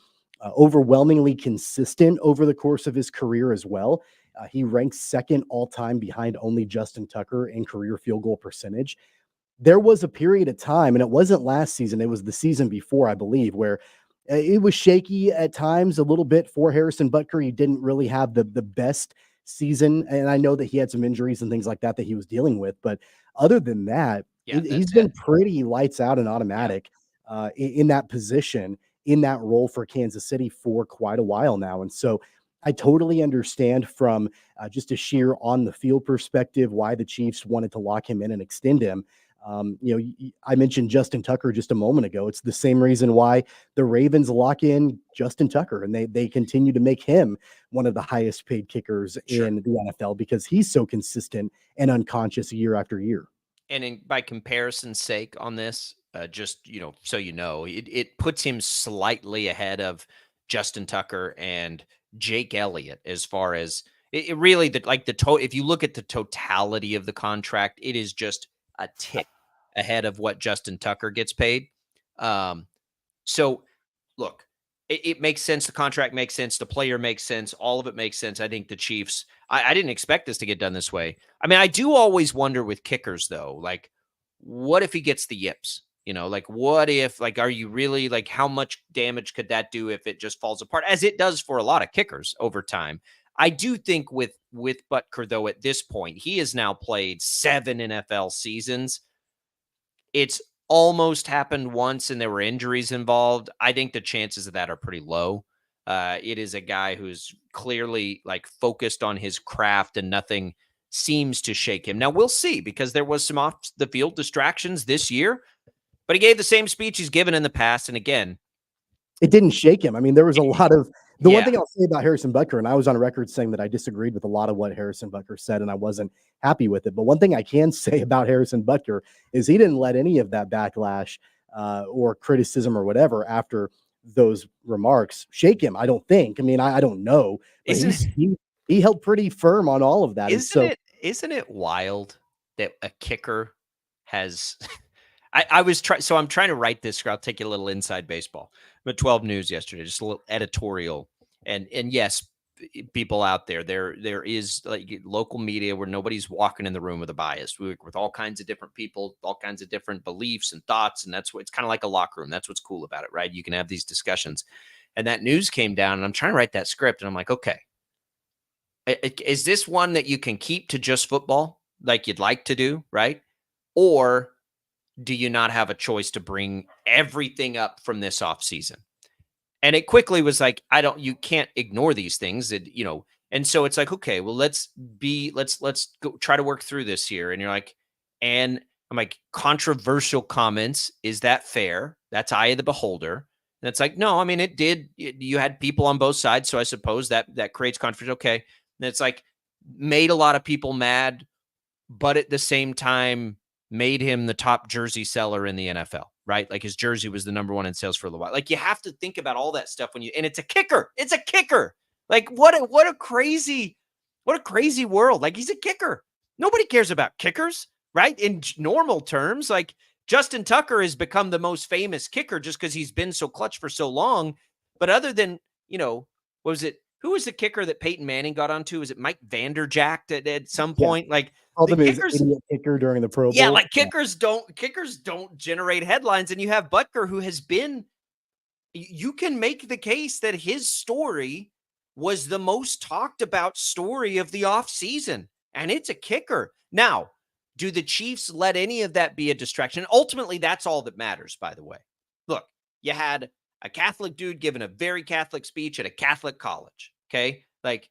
B: overwhelmingly consistent over the course of his career as well. He ranks second all time behind only Justin Tucker in career field goal percentage. There was a period of time, and it wasn't last season, it was the season before, I believe, where it was shaky at times a little bit for Harrison Butker. He didn't really have the best season, and I know that he had some injuries and things like that he was dealing with, but other than that, he's been pretty lights out and automatic in that position, in that role for Kansas City for quite a while now. And so I totally understand from just a sheer on the field perspective why the Chiefs wanted to lock him in and extend him. I mentioned Justin Tucker just a moment ago. It's the same reason why the Ravens lock in Justin Tucker, and they continue to make him one of the highest paid kickers in the NFL because he's so consistent and unconscious year after year.
C: And by comparison's sake on this, so it puts him slightly ahead of Justin Tucker and Jake Elliott as far as it really, if you look at the totality of the contract, it is just a tick ahead of what Justin Tucker gets paid. So look, it makes sense. The contract makes sense. The player makes sense. All of it makes sense. I think the Chiefs, I didn't expect this to get done this way. I mean, I do always wonder with kickers though, like what if he gets the yips? What if, are you really, how much damage could that do if it just falls apart, as it does for a lot of kickers over time? I do think with Butker, though, at this point, he has now played 7 NFL seasons. It's almost happened once and there were injuries involved. I think the chances of that are pretty low. It is a guy who's clearly focused on his craft and nothing seems to shake him. Now we'll see, because there was some off the field distractions this year, but he gave the same speech he's given in the past. And again,
B: it didn't shake him. I mean, there was a lot of one thing I'll say about Harrison Butker, and I was on record saying that I disagreed with a lot of what Harrison Butker said, and I wasn't happy with it. But one thing I can say about Harrison Butker is he didn't let any of that backlash or criticism or whatever after those remarks shake him. I don't think. I mean, I don't know. But he held pretty firm on all of that.
C: Isn't it wild that a kicker has I'm trying to write this. I'll take you a little inside baseball. I'm at 12 News yesterday, just a little editorial. And yes, people out there is local media where nobody's walking in the room with a bias. We work with all kinds of different people, all kinds of different beliefs and thoughts. And that's what it's kind of like a locker room. That's what's cool about it, right? You can have these discussions. And that news came down and I'm trying to write that script. And I'm like, okay, is this one that you can keep to just football like you'd like to do, right? Or do you not have a choice to bring everything up from this offseason? And it quickly was like, you can't ignore these things that, and so it's like, okay, well, let's go try to work through this here. And you're like, and I'm like, controversial comments. Is that fair? That's eye of the beholder. And it's like, no, I mean, you had people on both sides. So I suppose that creates controversy. Okay. And it's like made a lot of people mad, but at the same time made him the top jersey seller in the NFL, right? Like his jersey was the number one in sales for a little while. Like you have to think about all that stuff and it's a kicker. It's a kicker. Like what a crazy world. Like he's a kicker. Nobody cares about kickers, right? In normal terms, like Justin Tucker has become the most famous kicker just because he's been so clutch for so long. But other than, what was it? who was the kicker that Peyton Manning got onto? Was it Mike Vanderjagt at some
B: Yeah.
C: point? Like
B: Called
C: the
B: him his
C: kickers,
B: idiot kicker during the Pro Bowl.
C: yeah, like kickers don't generate headlines. And you have Butker, who has been, you can make the case that his story was the most talked about story of the offseason, and it's a kicker. Now, do the Chiefs let any of that be a distraction? Ultimately, that's all that matters, by the way. Look, you had a Catholic dude giving a very Catholic speech at a Catholic college, okay? Like,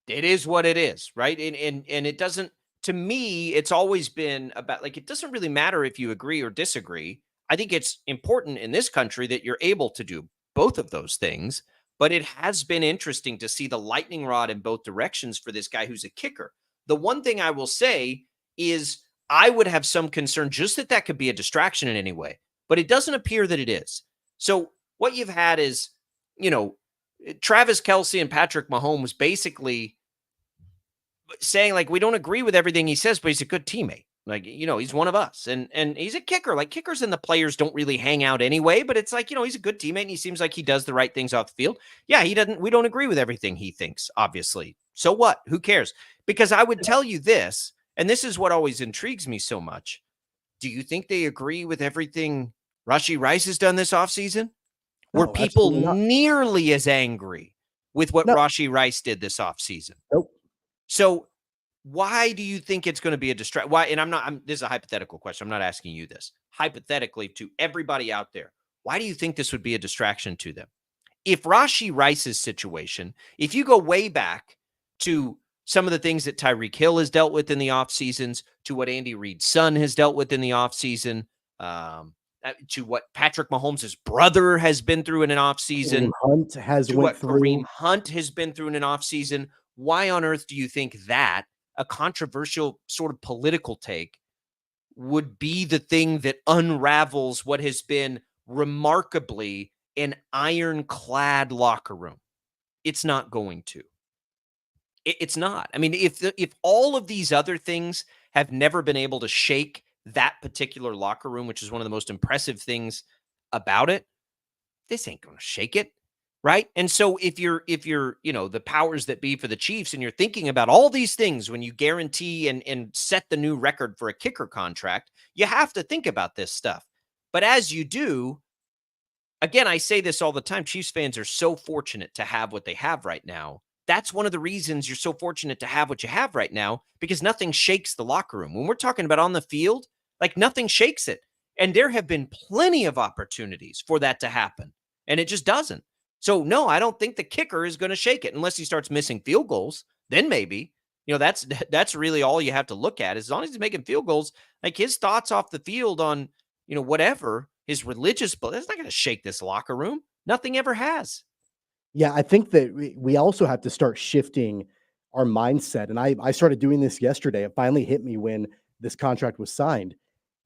C: it is what it is, right? And it doesn't, to me, it's always been about, like, it doesn't really matter if you agree or disagree. I think it's important in this country that you're able to do both of those things, but it has been interesting to see the lightning rod in both directions for this guy who's a kicker. The one thing I will say is I would have some concern just that could be a distraction in any way, but it doesn't appear that it is. So what you've had is, Travis Kelce and Patrick Mahomes basically saying, like, we don't agree with everything he says, but he's a good teammate. Like, he's one of us, and he's a kicker. Like, kickers and the players don't really hang out anyway, but it's like, he's a good teammate and he seems like he does the right things off the field. Yeah, we don't agree with everything he thinks, obviously. So what? Who cares? Because I would tell you this, and this is what always intrigues me so much. Do you think they agree with everything Rashee Rice has done this offseason? Were people nearly as angry with what Rashee Rice did this offseason?
B: Nope.
C: So why do you think it's going to be a distraction? Why? And this is a hypothetical question. I'm not asking you this. Hypothetically, to everybody out there, why do you think this would be a distraction to them? If Rashee Rice's situation, if you go way back to some of the things that Tyreek Hill has dealt with in the off seasons, to what Andy Reid's son has dealt with in the off season, to what Patrick Mahomes' brother has been through in an off season, Kareem Hunt has been through in an off season. Why on earth do you think that a controversial sort of political take would be the thing that unravels what has been remarkably an ironclad locker room? It's not going to. It's not. I mean, if all of these other things have never been able to shake that particular locker room, which is one of the most impressive things about it, this ain't going to shake it, right? And so if you're the powers that be for the Chiefs, and you're thinking about all these things when you guarantee and set the new record for a kicker contract, you have to think about this stuff. But as you do, again, I say this all the time, Chiefs fans are so fortunate to have what they have right now. That's one of the reasons you're so fortunate to have what you have right now, because nothing shakes the locker room. When we're talking about on the field, like, nothing shakes it. And there have been plenty of opportunities for that to happen, and it just doesn't. So no, I don't think the kicker is going to shake it unless he starts missing field goals. Then maybe, that's really all you have to look at. As long as he's making field goals, like, his thoughts off the field on, whatever his religious, but that's not going to shake this locker room. Nothing ever has.
B: Yeah, I think that we also have to start shifting our mindset. And I started doing this yesterday. It finally hit me when this contract was signed,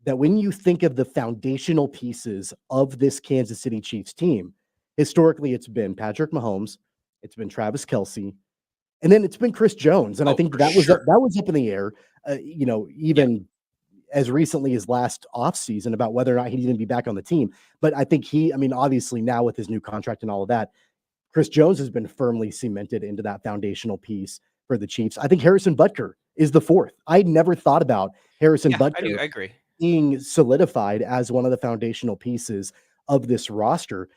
B: that when you think of the foundational pieces of this Kansas City Chiefs team, historically it's been Patrick Mahomes, it's been Travis Kelce, and then it's been Chris Jones. And I think that was up in the air, even as recently as last offseason, about whether or not he'd even be back on the team. But I think obviously now with his new contract and all of that, Chris Jones has been firmly cemented into that foundational piece for the Chiefs. I think Harrison Butker is the fourth. I never thought about Harrison Butker
C: I agree.
B: being solidified as one of the foundational pieces of this roster.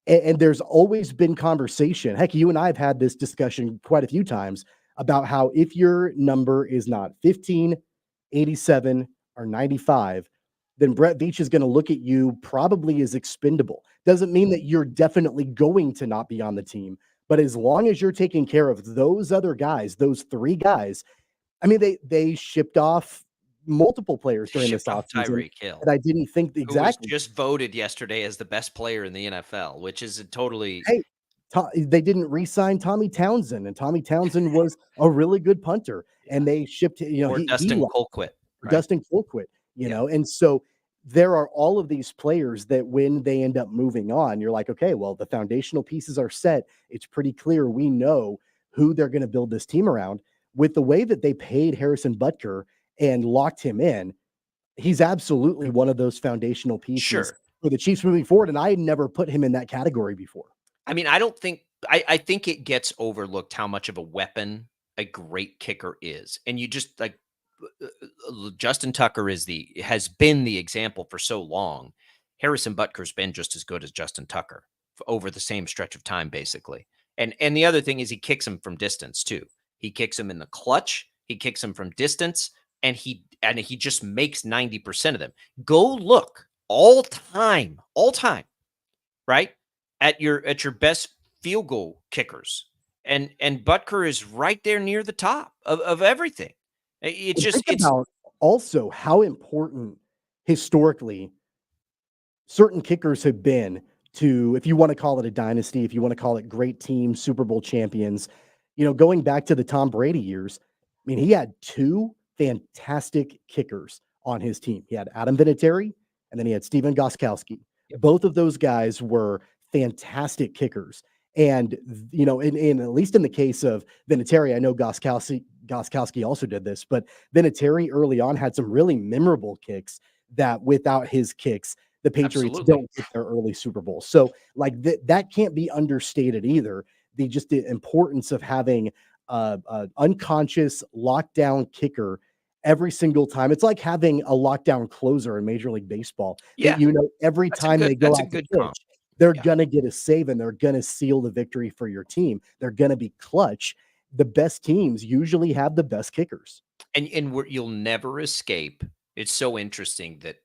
B: And there's always been conversation. Heck, you and I have had this discussion quite a few times about how if your number is not 15, 87, or 95, then Brett Veach is going to look at you probably as expendable. Doesn't mean that you're definitely going to not be on the team, but as long as you're taking care of those other guys, those three guys, I mean, they shipped off multiple players during this offseason.
C: Tyreek Hill,
B: and I didn't think exactly.
C: Who was just voted yesterday as the best player in the NFL, which is a totally.
B: Hey, they didn't re-sign Tommy Townsend, and Tommy Townsend was a really good punter, and they shipped
C: Dustin Colquitt. Right?
B: Dustin Colquitt, and so there are all of these players that when they end up moving on, you're like, okay, well, the foundational pieces are set. It's pretty clear. We know who they're going to build this team around. With the way that they paid Harrison Butker and locked him in, he's absolutely one of those foundational pieces for the Chiefs moving forward. And I had never put him in that category before.
C: I mean, I don't think I think it gets overlooked how much of a weapon a great kicker is. And you just like Justin Tucker has been the example for so long. Harrison Butker's been just as good as Justin Tucker over the same stretch of time, basically. And the other thing is he kicks him from distance too. He kicks him in the clutch. He kicks him from distance, and he just makes 90% of them. Go look all time, right? At your best field goal kickers. And Butker is right there near the top of everything. It's
B: about also how important historically certain kickers have been to, if you want to call it a dynasty, if you want to call it great teams, Super Bowl champions, going back to the Tom Brady years. I mean, he had 2 fantastic kickers on his team. He had Adam Vinatieri, and then he had Steven Gostkowski.
C: Yep.
B: Both of those guys were fantastic kickers. And, in at least in the case of Vinatieri, I know Gostkowski also did this, but Vinatieri early on had some really memorable kicks that without his kicks, the Patriots don't get their early Super Bowl. So like that can't be understated either. The importance of having a unconscious lockdown kicker every single time. It's like having a lockdown closer in Major League Baseball.
C: Yeah.
B: Every time they go out to pitch, they're going to get a save and they're going to seal the victory for your team. They're going to be clutch. The best teams usually have the best kickers.
C: And you'll never escape. It's so interesting that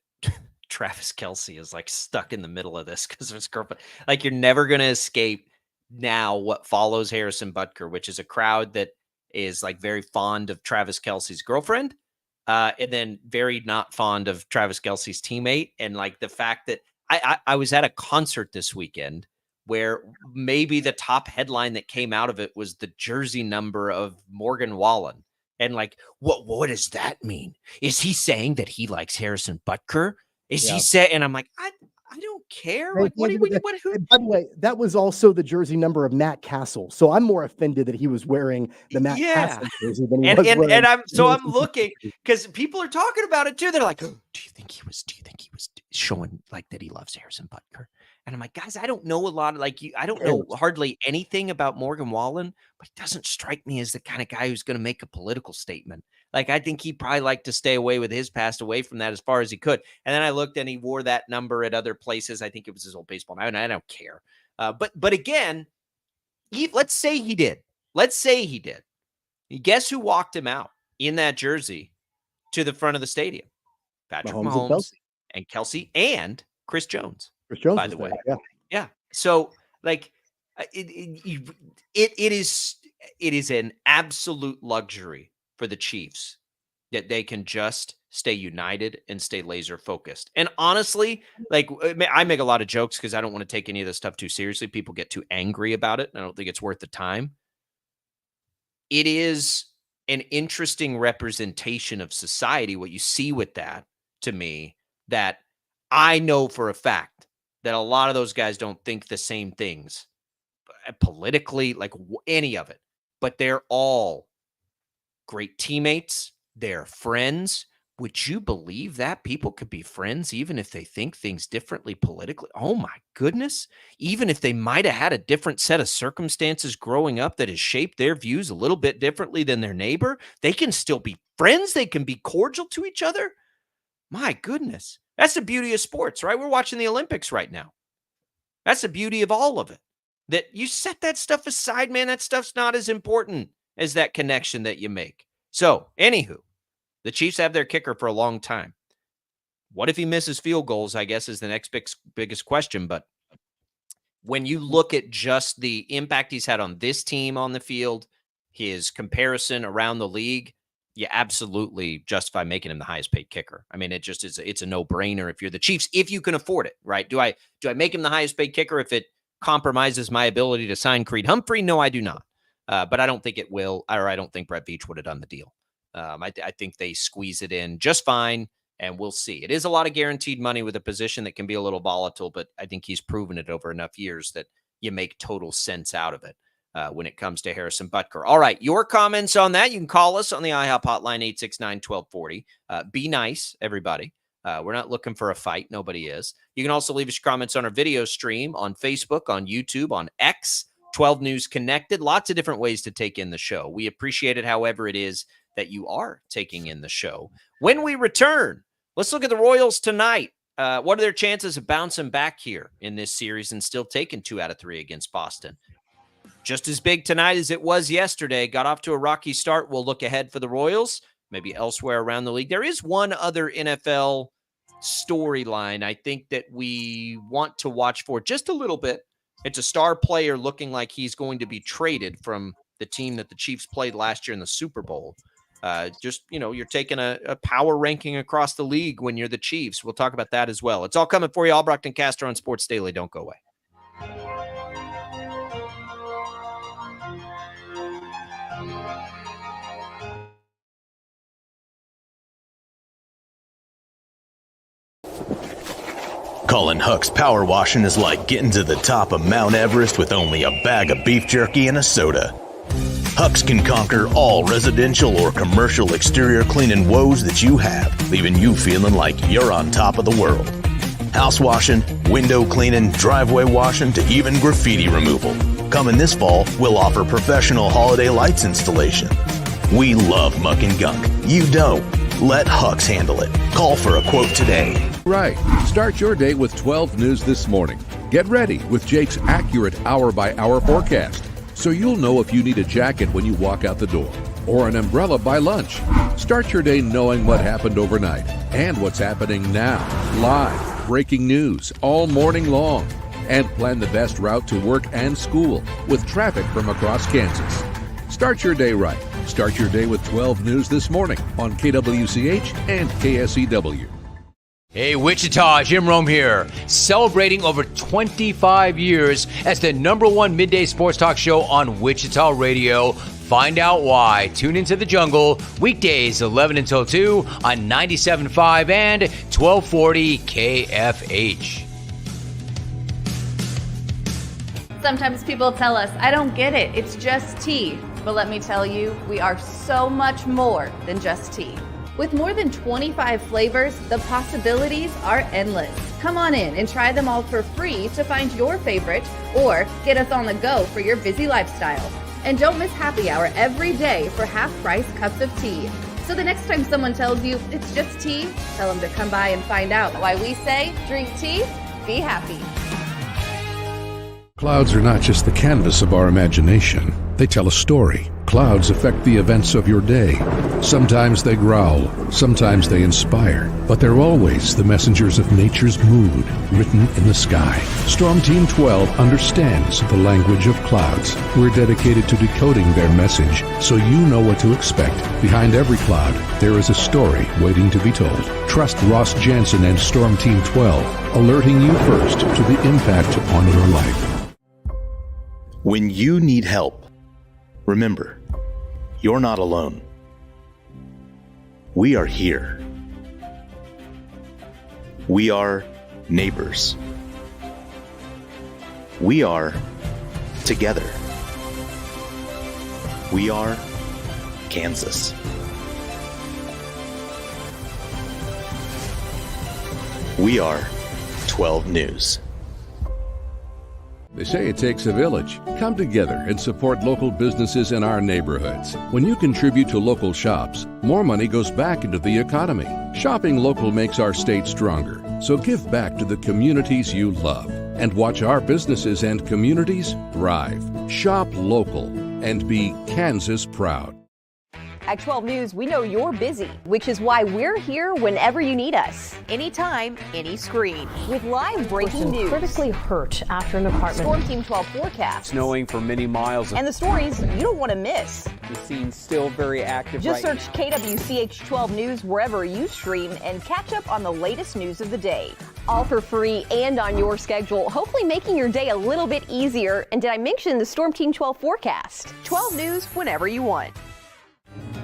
C: Travis Kelce is like stuck in the middle of this because of his girlfriend. Like you're never going to escape now what follows Harrison Butker, which is a crowd that is like very fond of Travis Kelce's girlfriend, and then very not fond of Travis Kelce's teammate. And like the fact that I was at a concert this weekend where maybe the top headline that came out of it was the jersey number of Morgan Wallen. And like, what does that mean? Is he saying that he likes Harrison Butker? Is he saying? And I'm like, I don't care. Like, who?
B: By the way, that was also the jersey number of Matt Castle. So I'm more offended that he was wearing the Matt Castle jersey than he was wearing.
C: And I'm looking because people are talking about it too. They're like, oh, do you think he was showing like that he loves Harrison Butker? And I'm like, guys, I don't know a lot of I don't know hardly anything about Morgan Wallen, but he doesn't strike me as the kind of guy who's going to make a political statement. Like, I think he probably liked to stay away with his past, away from that as far as he could. And then I looked and he wore that number at other places. I think it was his old baseball. I don't care. But again, let's say he did. Guess who walked him out in that jersey to the front of the stadium? Patrick Mahomes and Kelce and Chris Jones. By the way. Yeah. So like it is an absolute luxury for the Chiefs that they can just stay united and stay laser focused. And honestly, like I make a lot of jokes because I don't want to take any of this stuff too seriously. People get too angry about it. And I don't think it's worth the time. It is an interesting representation of society. What you see with that, to me, that I know for a fact that a lot of those guys don't think the same things politically, like any of it, but they're all great teammates. They're friends. Would you believe that people could be friends even if they think things differently politically? Oh my goodness. Even if they might have had a different set of circumstances growing up that has shaped their views a little bit differently than their neighbor, they can still be friends. They can be cordial to each other. My goodness. That's the beauty of sports, right? We're watching the Olympics right now. That's the beauty of all of it. That you set that stuff aside, man. That stuff's not as important as that connection that you make. So, anywho, the Chiefs have their kicker for a long time. What if he misses field goals, I guess, is the next biggest question. But when you look at just the impact he's had on this team on the field, his comparison around the league, you absolutely justify making him the highest paid kicker. I mean, it's a no-brainer if you're the Chiefs, if you can afford it, right? Do I make him the highest paid kicker if it compromises my ability to sign Creed Humphrey? No, I do not. But I don't think it will, or I don't think Brett Veach would have done the deal. I think they squeeze it in just fine, and we'll see. It is a lot of guaranteed money with a position that can be a little volatile, but I think he's proven it over enough years that you make total sense out of it. When it comes to Harrison Butker. All right, your comments on that, you can call us on the IHOP hotline, 869-1240. Be nice, everybody. We're not looking for a fight. Nobody is. You can also leave us your comments on our video stream on Facebook, on YouTube, on X, 12 News Connected. Lots of different ways to take in the show. We appreciate it, however it is that you are taking in the show. When we return, let's look at the Royals tonight. What are their chances of bouncing back here in this series and still taking 2 out of 3 against Boston? Just as big tonight as it was yesterday. Got off to a rocky start. We'll look ahead for the Royals, maybe elsewhere around the league. There is one other NFL storyline I think that we want to watch for just a little bit. It's a star player looking like he's going to be traded from the team that the Chiefs played last year in the Super Bowl. You're taking a power ranking across the league when you're the Chiefs. We'll talk about that as well. It's all coming for you. Albrecht and Castro on Sports Daily. Don't go away.
D: Colin Huck's power washing is like getting to the top of Mount Everest with only a bag of beef jerky and a soda. Hucks can conquer all residential or commercial exterior cleaning woes that you have, leaving you feeling like you're on top of the world. House washing, window cleaning, driveway washing, to even graffiti removal. Coming this fall, we'll offer professional holiday lights installation. We love muck and gunk. You don't. Let Hucks handle it. Call for a quote today.
E: Right. Start your day with 12 News this morning. Get ready with Jake's accurate hour-by-hour forecast, so you'll know if you need a jacket when you walk out the door, or an umbrella by lunch. Start your day knowing what happened overnight and what's happening now. Live, breaking news all morning long. And plan the best route to work and school with traffic from across Kansas. Start your day right. Start your day with 12 News this morning on KWCH and KSEW.
F: Hey, Wichita, Jim Rome here, celebrating over 25 years as the #1 midday sports talk show on Wichita Radio. Find out why. Tune into The Jungle, weekdays 11 until 2 on 97.5 and 1240 KFH.
G: Sometimes people tell us, I don't get it, it's just tea. But let me tell you, we are so much more than just tea. With more than 25 flavors, the possibilities are endless. Come on in and try them all for free to find your favorite or get us on the go for your busy lifestyle. And don't miss happy hour every day for half-price cups of tea. So the next time someone tells you it's just tea, tell them to come by and find out why we say drink tea, be happy.
E: Clouds are not just the canvas of our imagination. They tell a story. Clouds affect the events of your day. Sometimes they growl, sometimes they inspire, but they're always the messengers of nature's mood written in the sky. Storm Team 12 understands the language of clouds. We're dedicated to decoding their message so you know what to expect. Behind every cloud, there is a story waiting to be told. Trust Ross Jansen and Storm Team 12, alerting you first to the impact on your life.
D: When you need help, remember, you're not alone. We are here. We are neighbors. We are together. We are Kansas. We are 12 News.
E: They say it takes a village. Come together and support local businesses in our neighborhoods. When you contribute to local shops, more money goes back into the economy. Shopping local makes our state stronger. So give back to the communities you love and watch our businesses and communities thrive. Shop local and be Kansas proud.
H: At 12 News, we know you're busy, which is why we're here whenever you need us. Anytime, any screen. With live breaking news.
I: Critically hurt after an apartment.
H: Storm Team 12 forecast.
J: Snowing for many miles.
H: And the stories you don't want to miss.
J: The scene's still very active.
H: Just search KWCH 12 News wherever you stream and catch up on the latest news of the day. All for free and on your schedule, hopefully making your day a little bit easier. And did I mention the Storm Team 12 forecast? 12 News whenever you want.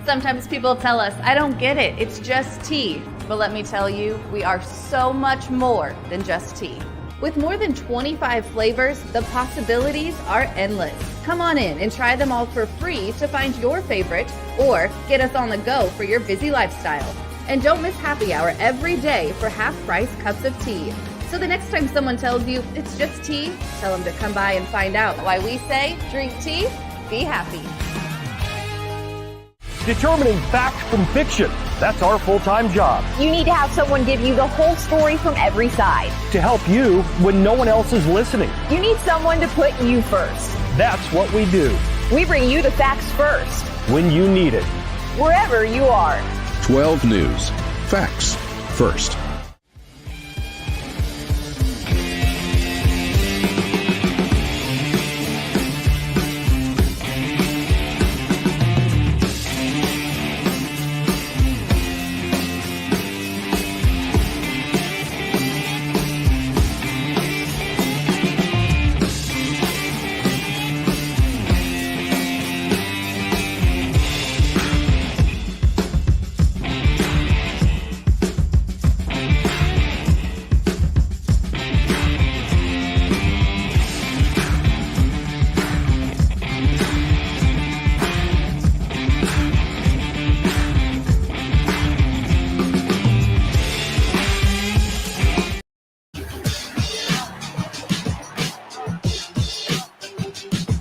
G: Sometimes people tell us, I don't get it, it's just tea. But let me tell you, we are so much more than just tea. With more than 25 flavors, the possibilities are endless. Come on in and try them all for free to find your favorite or get us on the go for your busy lifestyle. And don't miss happy hour every day for half-price cups of tea. So the next time someone tells you it's just tea, tell them to come by and find out why we say drink tea, be happy.
K: Determining fact from fiction. That's our full-time job.
H: You need to have someone give you the whole story from every side.
K: To help you when no one else is listening.
H: You need someone to put you first.
K: That's what we do.
H: We bring you the facts first,
K: When you need it.
H: wherever you are.
E: 12 News. Facts first.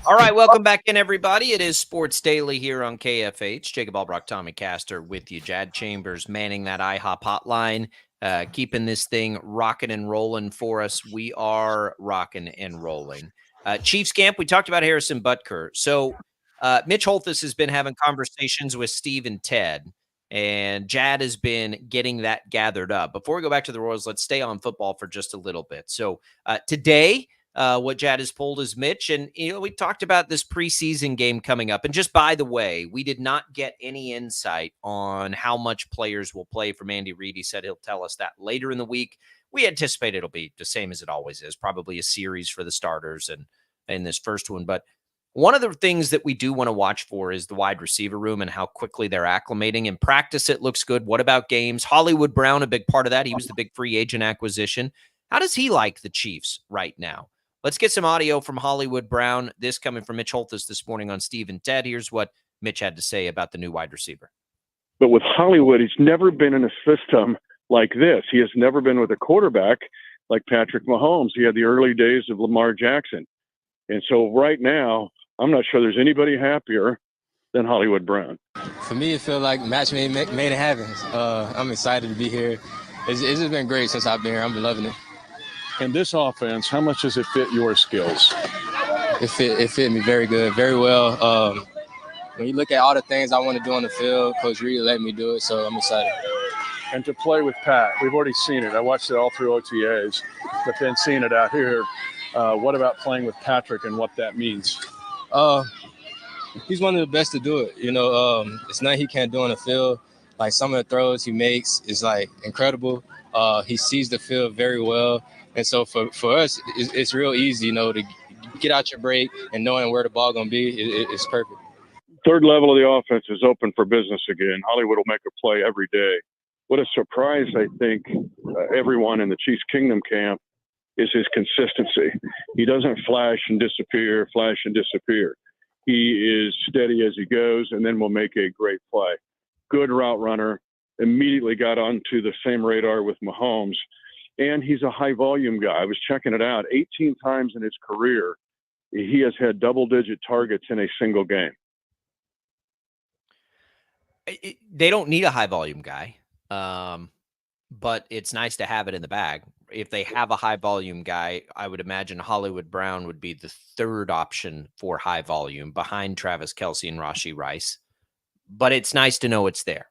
C: All right, welcome back in, everybody. It is Sports Daily here on KFH. Jacob Albrock, Tommy Castor with you. Jad Chambers manning that IHOP hotline, keeping this thing rocking and rolling for us. We are rocking and rolling. Chiefs camp, we talked about Harrison Butker. So Mitch Holthus has been having conversations with Steve and Ted, and Jad has been getting that gathered up. Before we go back to the Royals, let's stay on football for just a little bit. So today, what Jad has pulled is Mitch. And, we talked about this preseason game coming up. And just by the way, we did not get any insight on how much players will play from Andy Reid. He said he'll tell us that later in the week. We anticipate it'll be the same as it always is, probably a series for the starters and in this first one. But one of the things that we do want to watch for is the wide receiver room and how quickly they're acclimating. In practice, it looks good. What about games? Hollywood Brown, a big part of that. He was the big free agent acquisition. How does he like the Chiefs right now? Let's get some audio from Hollywood Brown. This coming from Mitch Holthus this morning on Steve and Ted. Here's what Mitch had to say about the new wide receiver.
L: But with Hollywood, he's never been in a system like this. He has never been with a quarterback like Patrick Mahomes. He had the early days of Lamar Jackson. And so right now, I'm not sure there's anybody happier than Hollywood Brown.
M: For me, it feels like match made it happen. I'm excited to be here. It's just been great since I've been here. I've been loving it.
L: And this offense, how much does it fit your skills?
M: It fit me very good, very well. When you look at all the things I want to do on the field, Coach Reid let me do it, so I'm excited.
L: And to play with Pat, we've already seen it. I watched it all through OTAs, but then seeing it out here, what about playing with Patrick and what that means?
M: He's one of the best to do it. It's nothing he can't do on the field. Like some of the throws he makes is like incredible. He sees the field very well. And so for us, it's real easy, to get out your break and knowing where the ball going to be. It's perfect.
L: Third level of the offense is open for business again. Hollywood will make a play every day. What a surprise, I think, everyone in the Chiefs Kingdom camp is his consistency. He doesn't flash and disappear. He is steady as he goes and then will make a great play. Good route runner, immediately got onto the same radar with Mahomes. And he's a high-volume guy. I was checking it out. 18 times in his career, he has had double-digit targets in a single game.
C: They don't need a high-volume guy, but it's nice to have it in the bag. If they have a high-volume guy, I would imagine Hollywood Brown would be the third option for high volume behind Travis Kelce and Rashee Rice. But it's nice to know it's there.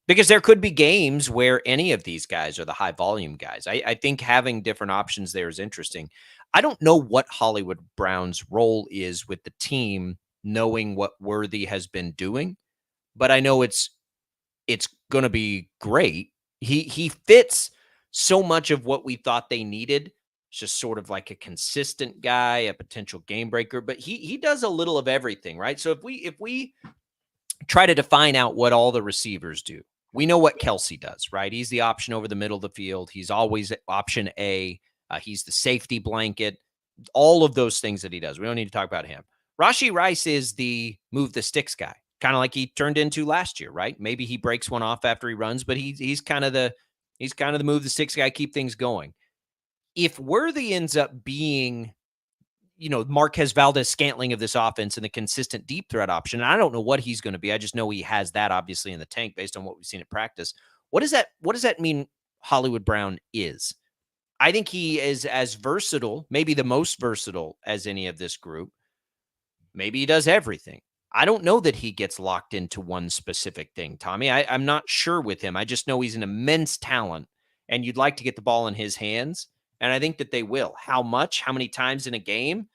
C: Because there could be games where any of these guys are the high volume guys. I think having different options there is interesting. I don't know what Hollywood Brown's role is with the team, knowing what Worthy has been doing, but I know it's going to be great. He fits so much of what we thought they needed. It's just sort of like a consistent guy, a potential game breaker, but he does a little of everything, right? So if we try to define out what all the receivers do, we know what Kelce does, right? He's the option over the middle of the field. He's always option A. He's the safety blanket. All of those things that he does. We don't need to talk about him. Rashee Rice is the move the sticks guy, kind of like he turned into last year, right? Maybe he breaks one off after he runs, but he's kind of the move the sticks guy, keep things going. if Worthy ends up being, Marquez Valdez-Scantling of this offense and the consistent deep threat option, and I don't know what he's going to be. I just know he has that obviously in the tank based on what we've seen in practice. What does that mean Hollywood Brown is? I think he is as versatile, maybe the most versatile as any of this group. Maybe he does everything. I don't know that he gets locked into one specific thing, Tommy. I'm not sure with him. I just know he's an immense talent, and you'd like to get the ball in his hands, and I think that they will. How much? How many times in a game?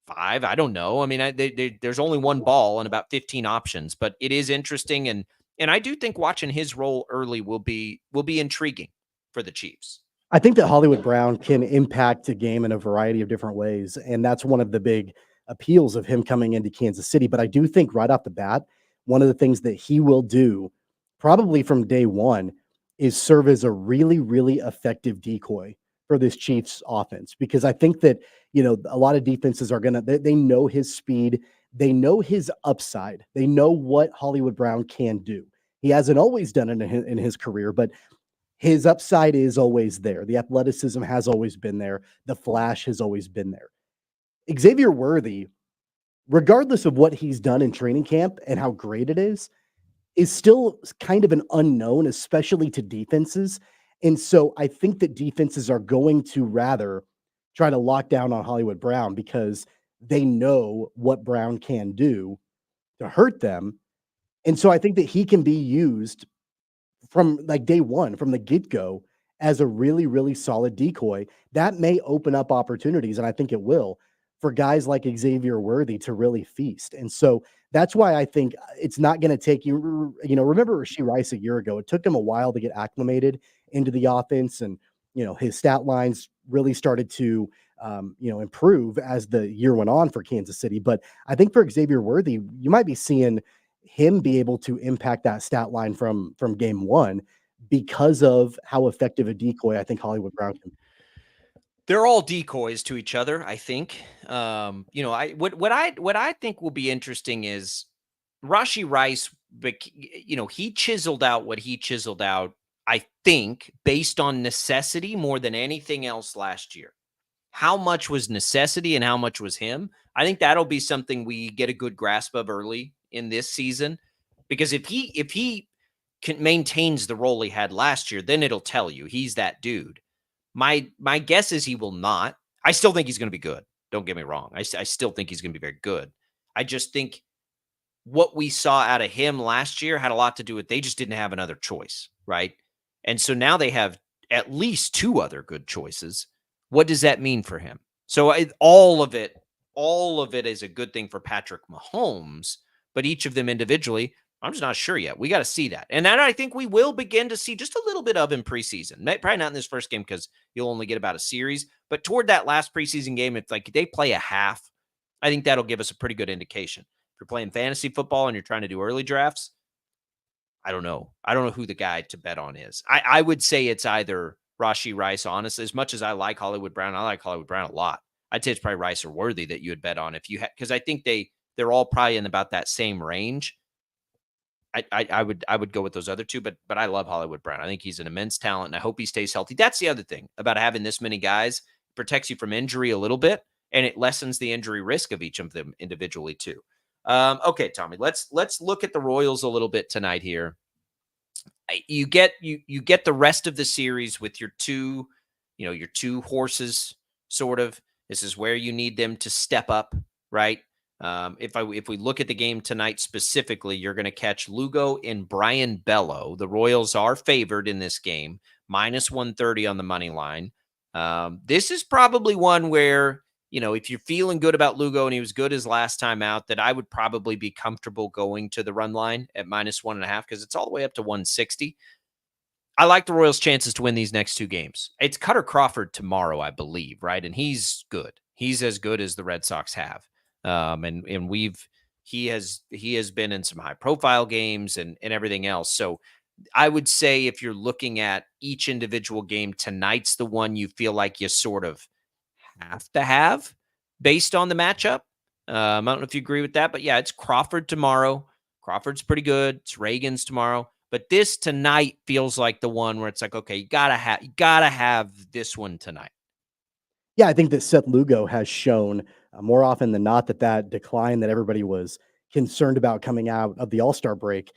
C: 5? I don't know. I mean, there's only one ball and about 15 options, but it is interesting, and I do think watching his role early will be intriguing for the Chiefs.
B: I think that Hollywood Brown can impact a game in a variety of different ways, and that's one of the big appeals of him coming into Kansas City. But I do think right off the bat, one of the things that he will do probably from day one is serve as a really, really effective decoy for this Chiefs offense, because I think that, a lot of defenses are they know his speed. They know his upside. They know what Hollywood Brown can do. He hasn't always done it in his career, but his upside is always there. The athleticism has always been there. The flash has always been there. Xavier Worthy, regardless of what he's done in training camp and how great it is still kind of an unknown, especially to defenses. And so I think that defenses are going to rather try to lock down on Hollywood Brown because they know what Brown can do to hurt them. And so I think that he can be used from like day one, from the get-go, as a really, really solid decoy. That may open up opportunities, and I think it will, for guys like Xavier Worthy to really feast. And so that's why I think it's not going to take you, remember Rashee Rice a year ago. It took him a while to get acclimated into the offense, and, his stat lines really started to, improve as the year went on for Kansas City. But I think for Xavier Worthy, you might be seeing him be able to impact that stat line from game one because of how effective a decoy I think Hollywood Brown can be.
C: They're all decoys to each other, I think. What I think will be interesting is Rashee Rice. He chiseled out what he chiseled out, I think, based on necessity more than anything else last year. How much was necessity and how much was him? I think that'll be something we get a good grasp of early in this season, because if he maintains the role he had last year, then it'll tell you he's that dude. My guess is he will not. I still think he's going to be good. Don't get me wrong. I still think he's going to be very good. I just think what we saw out of him last year had a lot to do with they just didn't have another choice, right? And so now they have at least 2 other good choices. What does that mean for him? So all of it is a good thing for Patrick Mahomes, but each of them individually, I'm just not sure yet. We got to see that. And then I think we will begin to see just a little bit of in preseason. Probably not in this first game because you'll only get about a series. But toward that last preseason game, if they play a half, I think that'll give us a pretty good indication. If you're playing fantasy football and you're trying to do early drafts, I don't know. I don't know who the guy to bet on is. I would say it's either Rashee Rice, honestly. As much as I like Hollywood Brown, I like Hollywood Brown a lot. I'd say it's probably Rice or Worthy that you would bet on if you had, because I think they're all probably in about that same range. I would go with those other 2, but I love Hollywood Brown. I think he's an immense talent, and I hope he stays healthy. That's the other thing about having this many guys. It protects you from injury a little bit, and it lessens the injury risk of each of them individually too. Okay, Tommy, let's look at the Royals a little bit tonight here. You get the rest of the series with your 2 horses, sort of. This is where you need them to step up, right? If we look at the game tonight specifically, you're going to catch Lugo and Brian Bello. The Royals are favored in this game, -130 on the money line. This is probably one where, if you're feeling good about Lugo and he was good his last time out, that I would probably be comfortable going to the run line at -1.5 because it's all the way up to 160. I like the Royals' chances to win these next 2 games. It's Cutter Crawford tomorrow, I believe, right? And he's good. He's as good as the Red Sox have. He has been in some high profile games and everything else. So I would say if you're looking at each individual game, tonight's the one you feel like you sort of have to have based on the matchup. I don't know if you agree with that, but yeah, it's Crawford tomorrow. Crawford's pretty good. It's Reagan's tomorrow. But this tonight feels like the one where it's like, okay, you gotta have this one tonight.
B: Yeah, I think that Seth Lugo has shown more often than not that decline that everybody was concerned about coming out of the All-Star break,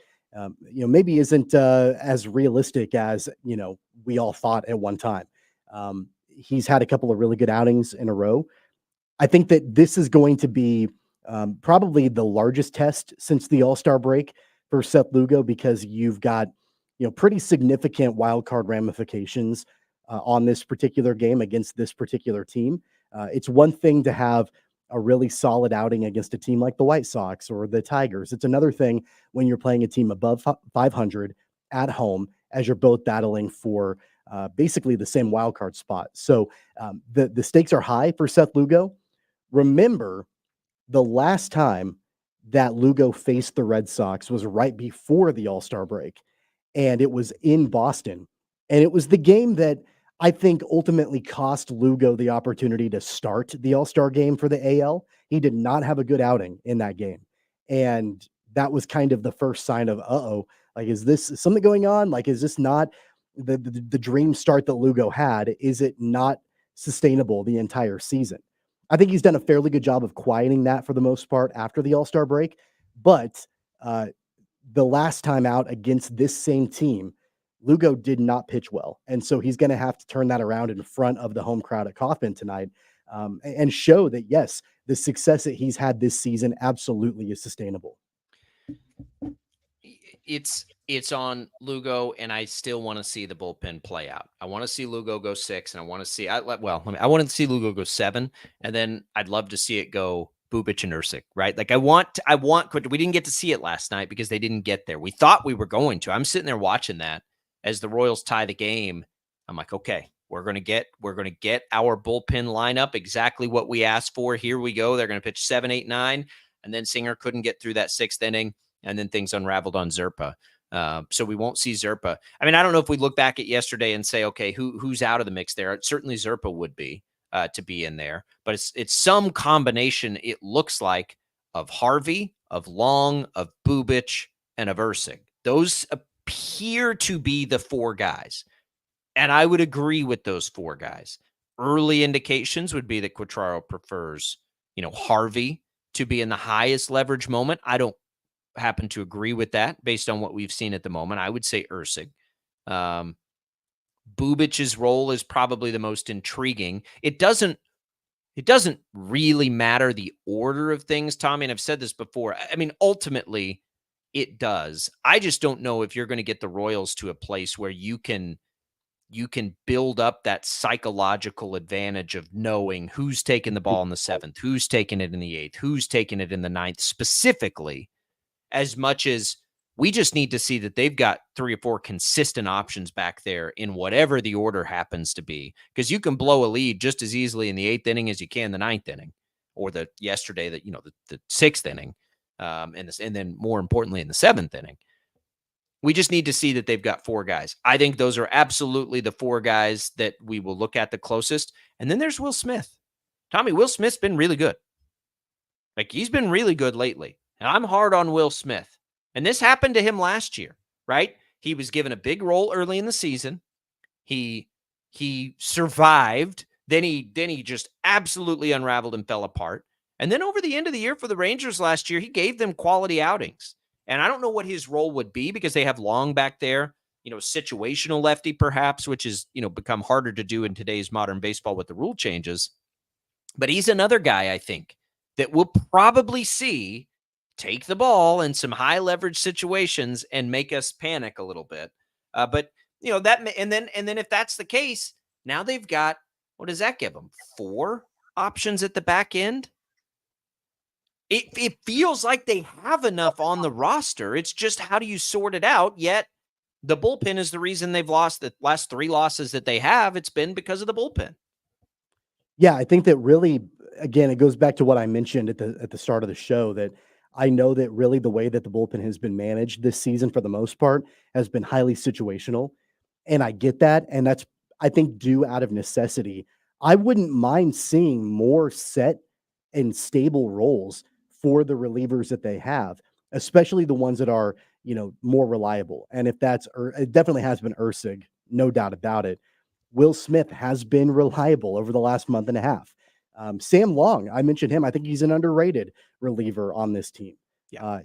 B: maybe isn't as realistic as, we all thought at one time. He's had a couple of really good outings in a row. I think that this is going to be probably the largest test since the All-Star break for Seth Lugo, because you've got, pretty significant wild card ramifications on this particular game against this particular team. It's one thing to have a really solid outing against a team like the White Sox or the Tigers. It's another thing when you're playing a team above 500 at home, as you're both battling for basically the same wild card spot. So the stakes are high for Seth Lugo. Remember, the last time that Lugo faced the Red Sox was right before the All-Star break, and it was in Boston. And it was the game that I think ultimately cost Lugo the opportunity to start the All-Star game for the AL. He did not have a good outing in that game. And that was kind of the first sign of, like, is this something going on? Like, is this not the dream start that Lugo had? Is it not sustainable the entire season? I think he's done a fairly good job of quieting that for the most part after the All-Star break. But the last time out against this same team, Lugo did not pitch well. And so he's going to have to turn that around in front of the home crowd at Kauffman tonight and show that, yes, the success that he's had this season absolutely is sustainable.
C: It's on Lugo, and I still want to see the bullpen play out. I want to see Lugo go 6, and I want to see I want to see Lugo go 7, and then I'd love to see it go Bubic and Ursic, right? Like I want. We didn't get to see it last night because they didn't get there. We thought we were going to. I'm sitting there watching that as the Royals tie the game. I'm like, okay, we're gonna get our bullpen lineup exactly what we asked for. Here we go. They're gonna pitch 7, 8, 9, and then Singer couldn't get through that 6th inning. And then things unraveled on Zerpa. So we won't see Zerpa. I mean, I don't know if we look back at yesterday and say, okay, who's out of the mix there? Certainly Zerpa would be to be in there. But it's some combination, it looks like, of Harvey, of Long, of Bubic, and of Ursic. Those appear to be the 4 guys. And I would agree with those 4 guys. Early indications would be that Quatraro prefers, Harvey to be in the highest leverage moment. I don't happen to agree with that based on what we've seen at the moment. I would say Ursic. Bubic's role is probably the most intriguing. It doesn't really matter the order of things, Tommy, and I've said this before. I mean, ultimately it does. I just don't know if you're going to get the Royals to a place where you can build up that psychological advantage of knowing who's taking the ball in the 7th, who's taking it in the 8th, who's taking it in the 9th specifically, as much as we just need to see that they've got 3 or 4 consistent options back there in whatever the order happens to be. Because you can blow a lead just as easily in the 8th inning as you can the 9th inning, or the 6th inning, and then more importantly in the 7th inning. We just need to see that they've got 4 guys. I think those are absolutely the 4 guys that we will look at the closest. And then there's Will Smith. Tommy, Will Smith's been really good. Like, he's been really good lately. And I'm hard on Will Smith. And this happened to him last year, right? He was given a big role early in the season. He survived. Then he just absolutely unraveled and fell apart. And then over the end of the year for the Rangers last year, he gave them quality outings. And I don't know what his role would be because they have Long back there, situational lefty perhaps, which is, become harder to do in today's modern baseball with the rule changes. But he's another guy, I think, that we'll probably see take the ball in some high leverage situations and make us panic a little bit. But that, and then if that's the case, now they've got, what does that give them? 4 options at the back end. It feels like they have enough on the roster. It's just, how do you sort it out? Yet the bullpen is the reason they've lost the last 3 losses that they have. It's been because of the bullpen.
B: Yeah, I think that really, again, it goes back to what I mentioned at the start of the show, that I know that really the way that the bullpen has been managed this season, for the most part, has been highly situational. And I get that. And that's, I think, due out of necessity. I wouldn't mind seeing more set and stable roles for the relievers that they have, especially the ones that are, more reliable. And if it definitely has been Ursig, no doubt about it. Will Smith has been reliable over the last month and a half. Sam Long, I mentioned him. I think he's an underrated reliever on this team.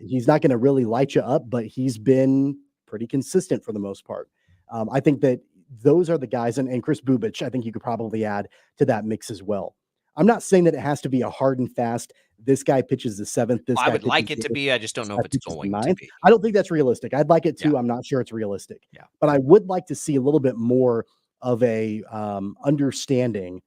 B: He's not going to really light you up, but he's been pretty consistent for the most part. I think that those are the guys, and Chris Bubic, I think you could probably add to that mix as well. I'm not saying that it has to be a hard and fast, this guy pitches the 7th.
C: I would like it to be. I just don't know if it's going to be.
B: I don't think that's realistic. I'd like it to. I'm not sure it's realistic. But I would like to see a little bit more of a understanding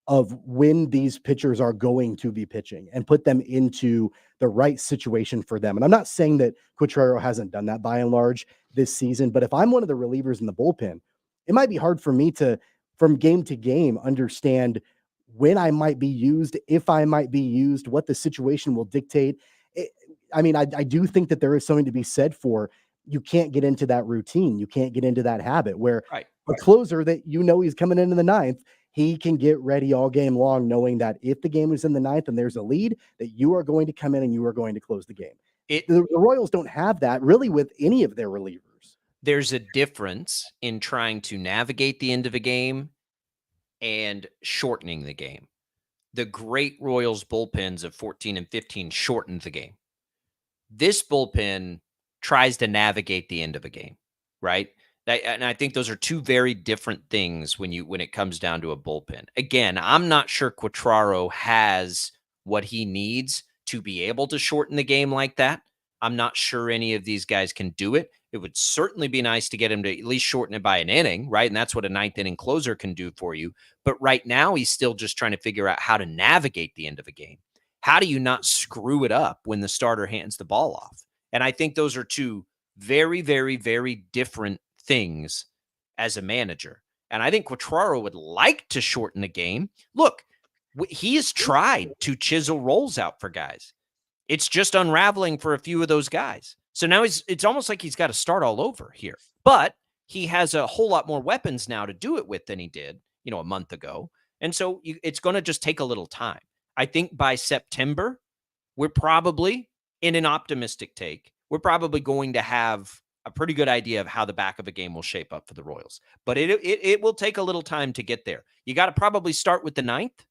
B: of when these pitchers are going to be pitching and put them into the right situation for them. And I'm not saying that Quatraro hasn't done that by and large this season, but if I'm one of the relievers in the bullpen, it might be hard for me to, from game to game, understand when I might be used, if I might be used, what the situation will dictate. I do think that there is something to be said for, you can't get into that routine. You can't get into that habit where a closer that he's coming into the 9th, he can get ready all game long, knowing that if the game is in the 9th and there's a lead, that you are going to come in and you are going to close the game. The Royals don't have that really with any of their relievers.
C: There's a difference in trying to navigate the end of a game and shortening the game. The great Royals bullpens of 14 and 15 shortened the game. This bullpen tries to navigate the end of a game, right? And I think those are two very different things when it comes down to a bullpen. Again, I'm not sure Quatraro has what he needs to be able to shorten the game like that. I'm not sure any of these guys can do it. It would certainly be nice to get him to at least shorten it by an inning, right? And that's what a 9th inning closer can do for you. But right now, he's still just trying to figure out how to navigate the end of a game. How do you not screw it up when the starter hands the ball off? And I think those are two very, very, very different things as a manager. And I think Quatraro would like to shorten the game. Look, he has tried to chisel rolls out for guys. It's just unraveling for a few of those guys. So now it's almost like he's got to start all over here. But he has a whole lot more weapons now to do it with than he did, a month ago. And so it's going to just take a little time. I think by September, we're probably, in an optimistic take, we're probably going to have a pretty good idea of how the back of a game will shape up for the Royals. But it will take a little time to get there. You got to probably start with the 9th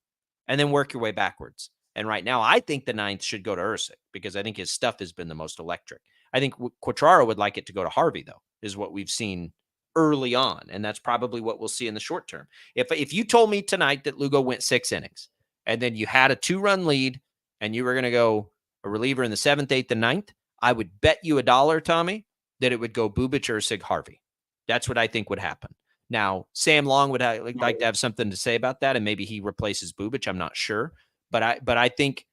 C: and then work your way backwards. And right now, I think the 9th should go to Ursig because I think his stuff has been the most electric. I think Quatraro would like it to go to Harvey, though, is what we've seen early on. And that's probably what we'll see in the short term. If you told me tonight that Lugo went 6 innings and then you had a 2-run lead and you were going to go a reliever in the 7th, 8th, and 9th, I would bet you $1, Tommy, that it would go Bubic, Ursig, Harvey. That's what I think would happen. Now, Sam Long would like to have something to say about that, and maybe he replaces Bubic. I'm not sure. But I think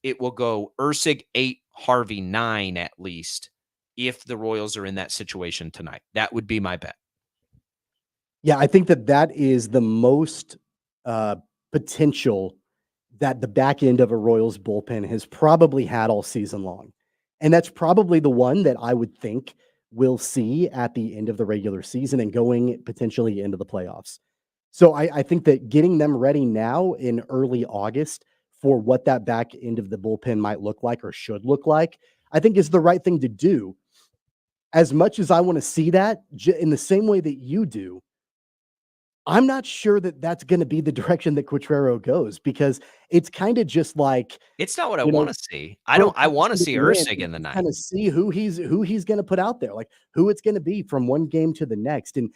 C: it will go Ursig 8, Harvey 9 at least, if the Royals are in that situation tonight. That would be my bet.
B: Yeah, I think that is the most potential that the back end of a Royals bullpen has probably had all season long. And that's probably the one that I would think we'll see at the end of the regular season and going potentially into the playoffs. So I think that getting them ready now in early August for what that back end of the bullpen might look like or should look like, I think is the right thing to do. As much as I want to see that in the same way that you do, I'm not sure that that's going to be the direction that Quatraro goes, because it's kind of just like,
C: it's not what I want to see. I want to see Ursig in the 9th.
B: Kind of see who he's going to put out there, like who it's going to be from one game to the next. And,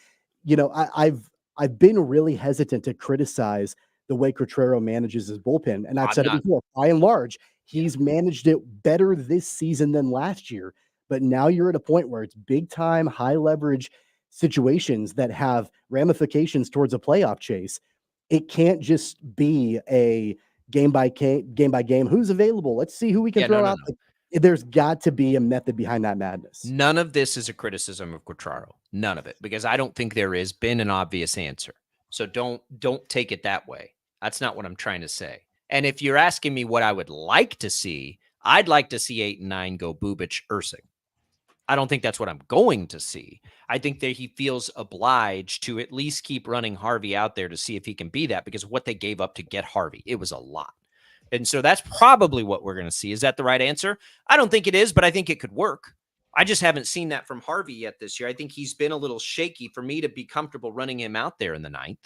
B: I've been really hesitant to criticize the way Quatraro manages his bullpen. And I've said it before, by and large, he's managed it better this season than last year. But now you're at a point where it's big time, high leverage situations that have ramifications towards a playoff chase. It can't just be a game by game. Who's available? Let's see who we can throw out. No. There's got to be a method behind that madness.
C: None of this is a criticism of Quatraro. None of it, because I don't think there has been an obvious answer. So don't take it that way. That's not what I'm trying to say. And if you're asking me what I would like to see, I'd like to see 8 and 9 go Bubic, Ursig. I don't think that's what I'm going to see. I think that he feels obliged to at least keep running Harvey out there to see if he can be that, because of what they gave up to get Harvey. It was a lot. And so that's probably what we're going to see. Is that the right answer? I don't think it is, but I think it could work. I just haven't seen that from Harvey yet this year. I think he's been a little shaky for me to be comfortable running him out there in the 9th.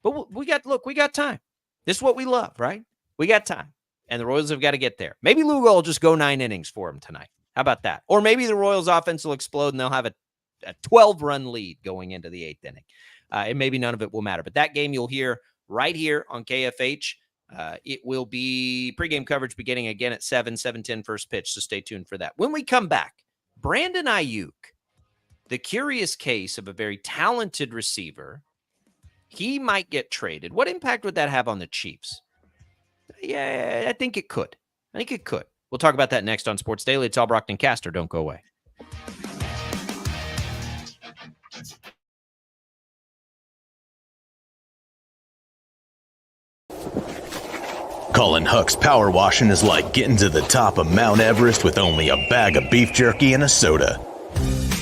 C: But we got time. This is what we love, right? We got time. And the Royals have got to get there. Maybe Lugo will just go 9 innings for him tonight. How about that? Or maybe the Royals offense will explode and they'll have a 12-run lead going into the 8th inning. And maybe none of it will matter. But that game you'll hear right here on KFH. It will be pregame coverage beginning again at 7:10 first pitch. So stay tuned for that. When we come back, Brandon Ayuk, the curious case of a very talented receiver. He might get traded. What impact would that have on the Chiefs? Yeah, I think it could. We'll talk about that next on Sports Daily. It's Al Brockton Caster. Don't go away.
D: Colin Huck's power washing is like getting to the top of Mount Everest with only a bag of beef jerky and a soda.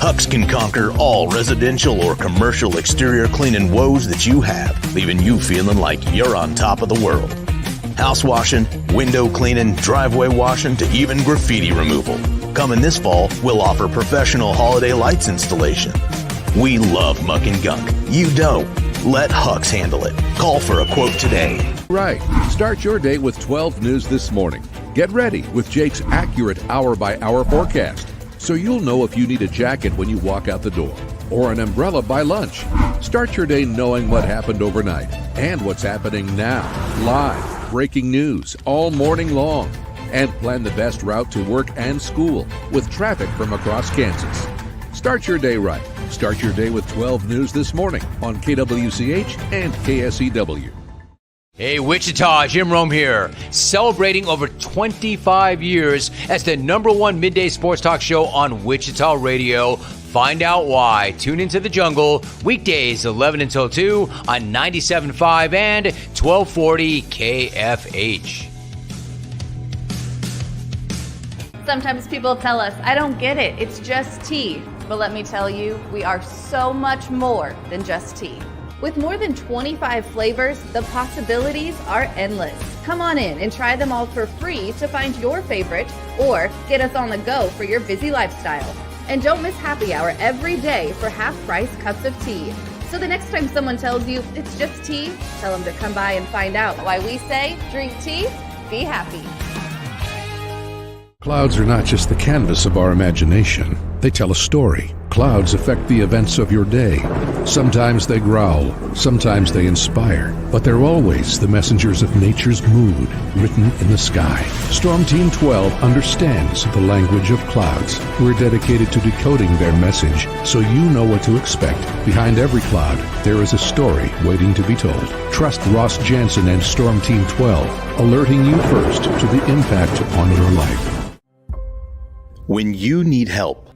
D: Huck's can conquer all residential or commercial exterior cleaning woes that you have, leaving you feeling like you're on top of the world. House washing, window cleaning, driveway washing, to even graffiti removal. Coming this fall, we'll offer professional holiday lights installation. We love muck and gunk. You don't. Let Huck's handle it. Call for a quote today.
E: Right. Start your day with 12 News this morning. Get ready with Jake's accurate hour-by-hour forecast, so you'll know if you need a jacket when you walk out the door or an umbrella by lunch. Start your day knowing what happened overnight and what's happening now. Live, breaking news all morning long. And plan the best route to work and school with traffic from across Kansas. Start your day right. Start your day with 12 News this morning on KWCH and KSEW.
F: Hey, Wichita, Jim Rome here, celebrating over 25 years as the #1 midday sports talk show on Wichita Radio. Find out why. Tune into The Jungle, weekdays 11 until 2 on 97.5 and 1240 KFH.
G: Sometimes people tell us, I don't get it, it's just tea. But let me tell you, we are so much more than just tea. With more than 25 flavors, the possibilities are endless. Come on in and try them all for free to find your favorite or get us on the go for your busy lifestyle. And don't miss happy hour every day for half-price cups of tea. So the next time someone tells you it's just tea, tell them to come by and find out why we say drink tea, be happy.
E: Clouds are not just the canvas of our imagination. They tell a story. Clouds affect the events of your day. Sometimes they growl, sometimes they inspire, but they're always the messengers of nature's mood written in the sky. Storm Team 12 understands the language of clouds. We're dedicated to decoding their message so you know what to expect. Behind every cloud, there is a story waiting to be told. Trust Ross Jansen and Storm Team 12, alerting you first to the impact on your life.
D: When you need help,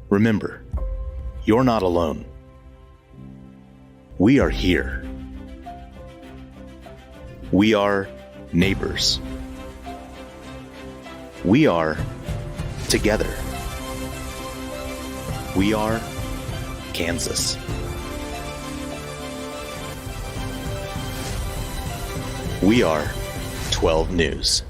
D: remember, you're not alone. We are here. We are neighbors. We are together. We are Kansas. We are 12 News.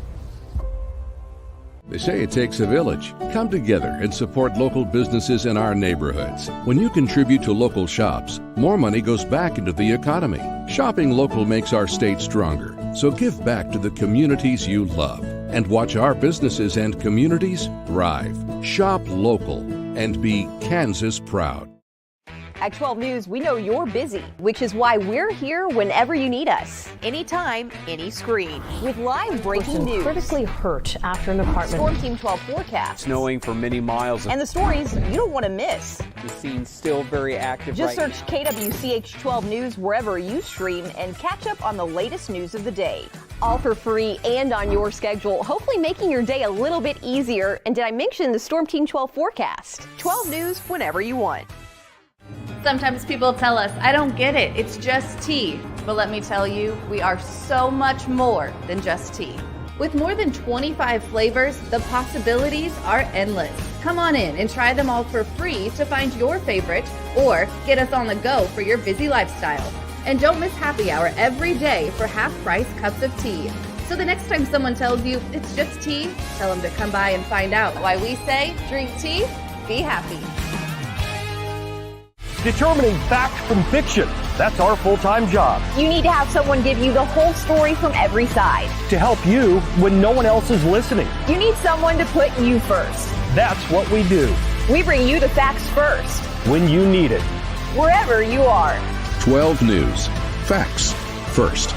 E: They say it takes a village. Come together and support local businesses in our neighborhoods. When you contribute to local shops, more money goes back into the economy. Shopping local makes our state stronger. So give back to the communities you love and watch our businesses and communities thrive. Shop local and be Kansas proud.
H: At 12 News, we know you're busy, which is why we're here whenever you need us. Anytime, any screen. With live breaking news.
I: Critically hurt after an apartment.
H: Storm Team 12 forecast.
J: Snowing for many miles.
H: And the stories you don't want to miss.
J: The scene's still very active.
H: Just search KWCH 12 News wherever you stream and catch up on the latest news of the day. All for free and on your schedule, hopefully making your day a little bit easier. And did I mention the Storm Team 12 forecast? 12 News whenever you want.
G: Sometimes people tell us, I don't get it, it's just tea. But let me tell you, we are so much more than just tea. With more than 25 flavors, the possibilities are endless. Come on in and try them all for free to find your favorite or get us on the go for your busy lifestyle. And don't miss happy hour every day for half-price cups of tea. So the next time someone tells you it's just tea, tell them to come by and find out why we say drink tea, be happy.
K: Determining fact from fiction. That's our full-time job.
H: You need to have someone give you the whole story from every side.
K: To help you when no one else is listening.
H: You need someone to put you first.
K: That's what we do.
H: We bring you the facts first,
K: When you need it.
H: wherever you are.
E: 12 News. Facts first.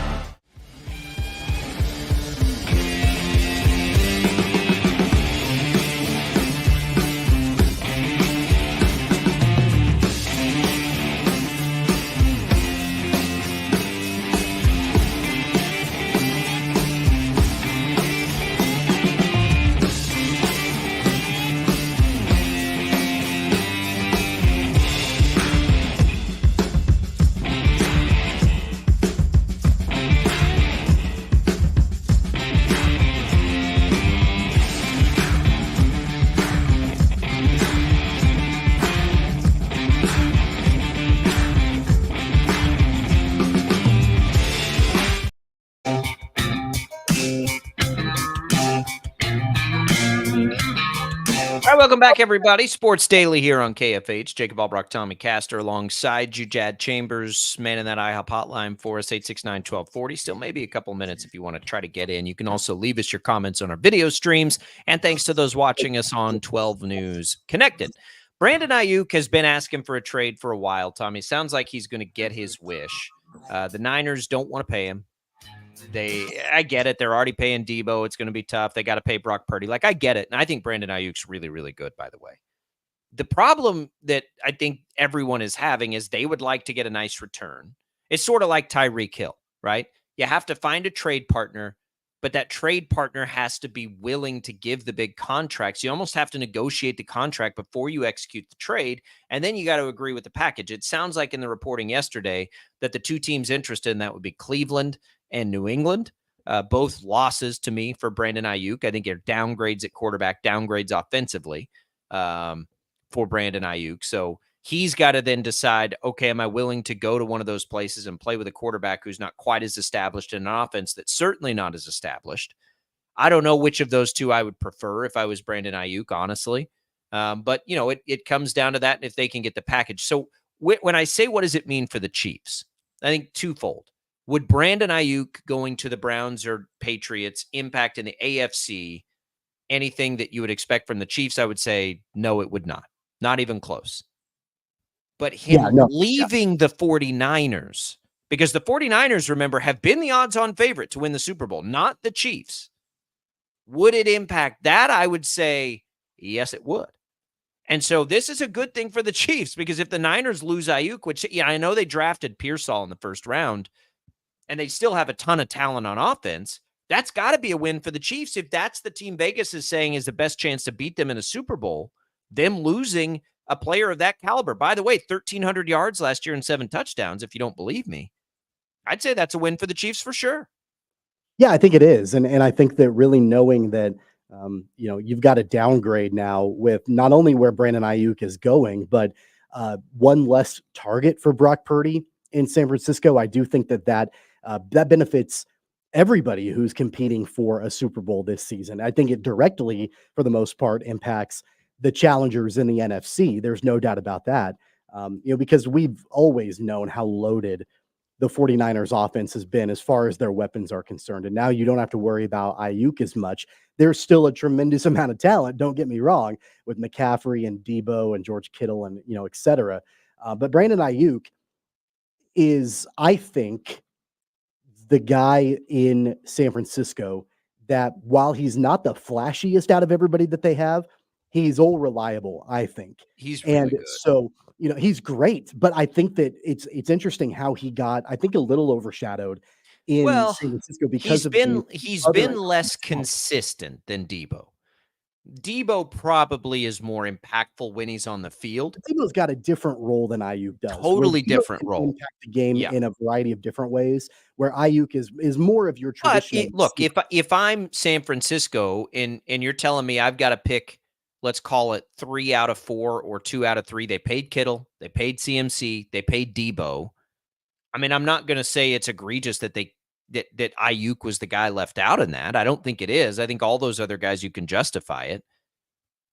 C: All right, welcome back, everybody. Sports Daily here on KFH. Jacob Albrock, Tommy Castor alongside you. Jad Chambers, man in that IHOP hotline for us, 869-1240. Still maybe a couple minutes if you want to try to get in. You can also leave us your comments on our video streams. And thanks to those watching us on 12 News Connected. Brandon Ayuk has been asking for a trade for a while, Tommy. Sounds like he's going to get his wish. The Niners don't want to pay him. I get it. They're already paying Debo. It's going to be tough. They got to pay Brock Purdy. Like, I get it. And I think Brandon Ayuk's really, really good, by the way. The problem that I think everyone is having is they would like to get a nice return. It's sort of like Tyreek Hill, right? You have to find a trade partner, but that trade partner has to be willing to give the big contracts. You almost have to negotiate the contract before you execute the trade, and then you got to agree with the package. It sounds like in the reporting yesterday that the two teams interested in that would be Cleveland and New England. Both losses to me for Brandon Ayuk. I think they're downgrades at quarterback, downgrades offensively for Brandon Ayuk. So he's got to then decide, okay, am I willing to go to one of those places and play with a quarterback who's not quite as established in an offense that's certainly not as established? I don't know which of those two I would prefer if I was Brandon Ayuk, honestly. But, you know, it comes down to that if they can get the package. So when I say what does it mean for the Chiefs, I think twofold. Would Brandon Ayuk going to the Browns or Patriots impact in the AFC anything that you would expect from the Chiefs? I would say no, it would not. Not even close. But him leaving the 49ers, because the 49ers, remember, have been the odds-on favorite to win the Super Bowl, not the Chiefs. Would it impact that? I would say yes, it would. And so this is a good thing for the Chiefs, because if the Niners lose Ayuk, which I know they drafted Pearsall in the first round, and they still have a ton of talent on offense, that's got to be a win for the Chiefs. If that's the team Vegas is saying is the best chance to beat them in a Super Bowl, them losing a player of that caliber. By the way, 1,300 yards last year and 7 touchdowns, if you don't believe me. I'd say that's a win for the Chiefs for sure.
B: Yeah, I think it is. And I think that really knowing that, you know, you've got a downgrade now with not only where Brandon Ayuk is going, but one less target for Brock Purdy in San Francisco. I do think that benefits everybody who's competing for a Super Bowl this season. I think it directly, for the most part, impacts the challengers in the NFC. There's no doubt about that. You know, because we've always known how loaded the 49ers offense has been as far as their weapons are concerned. And now you don't have to worry about Ayuk as much. There's still a tremendous amount of talent, don't get me wrong, with McCaffrey and Debo and George Kittle and, you know, et cetera. But Brandon Ayuk is, I think, the guy in San Francisco that, while he's not the flashiest out of everybody that they have, he's all reliable, I think.
C: He's really good.
B: So, you know, he's great. But I think that it's interesting how he got, I think, a little overshadowed in San Francisco because
C: he's been less consistent than Debo. Debo probably is more impactful when he's on the field.
B: Debo's got a different role than Ayuk does.
C: Totally different role.
B: Impact the game in a variety of different ways, where Ayuk is more of your traditional.
C: Look, if I'm San Francisco and you're telling me I've got to pick, let's call it 3 out of 4 or 2 out of 3. They paid Kittle, they paid CMC, they paid Debo. I mean, I'm not going to say it's egregious that that Ayuk was the guy left out in that. I don't think it is. I think all those other guys, you can justify it.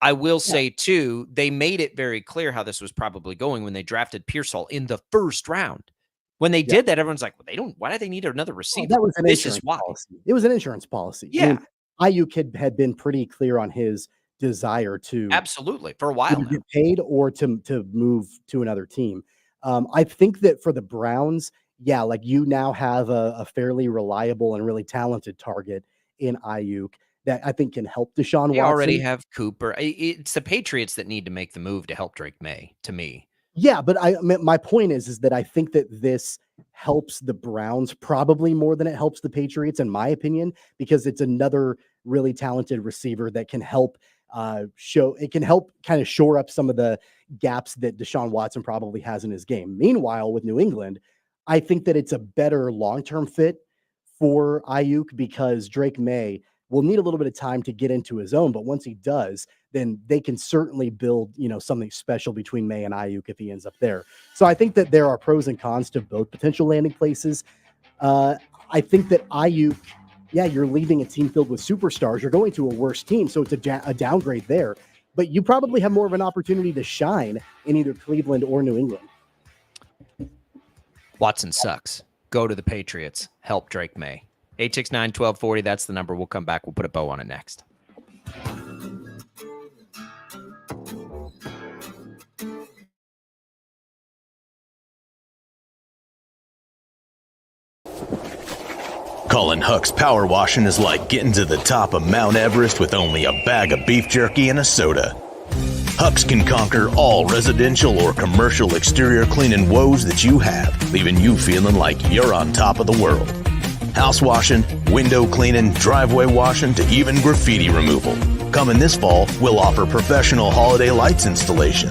C: I will say, too, they made it very clear how this was probably going when they drafted Pearsall in the first round. When they did that, everyone's like, well, why do they need another receiver?
B: That was an
C: this
B: insurance
C: is why.
B: policy. It was an insurance policy.
C: Yeah.
B: Ayuk had been pretty clear on his desire to
C: absolutely for a while
B: get paid or to move to another team. I think that for the Browns, like you now have a fairly reliable and really talented target in Ayuk that I think can help Deshaun Watson.
C: They already have Cooper. It's the Patriots that need to make the move to help Drake May, to me.
B: Yeah, but my point is that I think that this helps the Browns probably more than it helps the Patriots, in my opinion, because it's another really talented receiver that can help kind of shore up some of the gaps that Deshaun Watson probably has in his game. Meanwhile, with New England, I think that it's a better long-term fit for Ayuk because Drake May will need a little bit of time to get into his own, but once he does, then they can certainly build, something special between May and Ayuk if he ends up there. So I think that there are pros and cons to both potential landing places. I think that Ayuk, you're leaving a team filled with superstars. You're going to a worse team, so it's a downgrade there. But you probably have more of an opportunity to shine in either Cleveland or New England.
C: Watson sucks. Go to the Patriots. Help Drake May. 869-1240, that's the number. We'll come back. We'll put a bow on it next.
D: Colin Huck's power washing is like getting to the top of Mount Everest with only a bag of beef jerky and a soda. Hucks can conquer all residential or commercial exterior cleaning woes that you have, leaving you feeling like you're on top of the world. House washing, window cleaning, driveway washing, to even graffiti removal. Coming this fall, we'll offer professional holiday lights installation.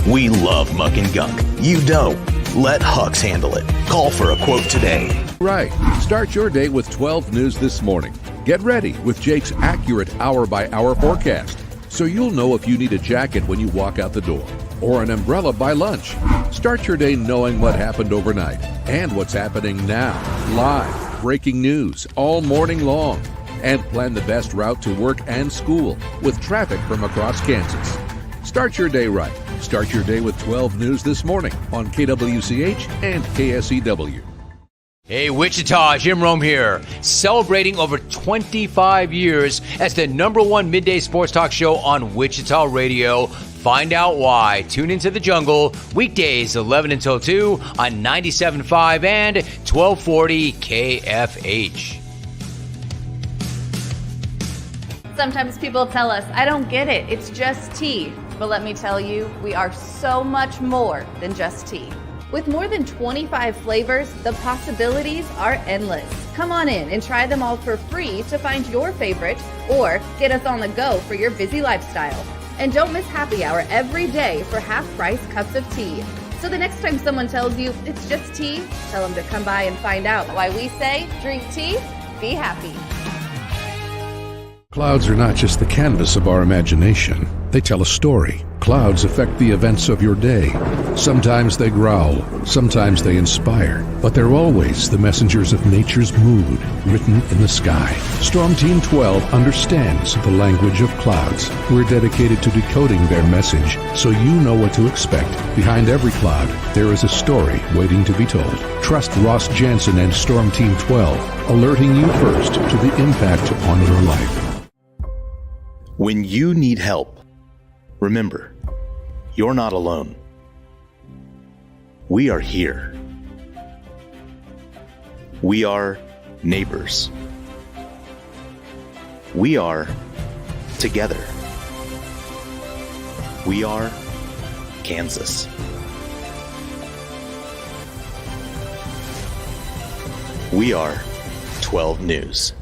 D: We love muck and gunk. You don't. Let Hucks handle it. Call for a quote today.
E: Right. Start your day with 12 News this morning. Get ready with Jake's accurate hour-by-hour forecast, so you'll know if you need a jacket when you walk out the door or an umbrella by lunch. Start your day knowing what happened overnight and what's happening now. Live, breaking news all morning long. And plan the best route to work and school with traffic from across Kansas. Start your day right. Start your day with 12 News this morning on KWCH and KSEW.
F: Hey, Wichita, Jim Rome here, celebrating over 25 years as the #1 midday sports talk show on Wichita Radio. Find out why. Tune into The Jungle, weekdays 11 until 2 on 97.5 and 1240 KFH.
G: Sometimes people tell us, I don't get it, it's just tea. But let me tell you, we are so much more than just tea. With more than 25 flavors, the possibilities are endless. Come on in and try them all for free to find your favorite or get us on the go for your busy lifestyle. And don't miss happy hour every day for half-price cups of tea. So the next time someone tells you it's just tea, tell them to come by and find out why we say drink tea, be happy.
E: Clouds are not just the canvas of our imagination. They tell a story. Clouds affect the events of your day. Sometimes they growl, sometimes they inspire, but they're always the messengers of nature's mood written in the sky. Storm Team 12 understands the language of clouds. We're dedicated to decoding their message so you know what to expect. Behind every cloud, there is a story waiting to be told. Trust Ross Jansen and Storm Team 12, alerting you first to the impact on your life.
D: When you need help, remember, you're not alone. We are here. We are neighbors. We are together. We are Kansas. We are 12 News.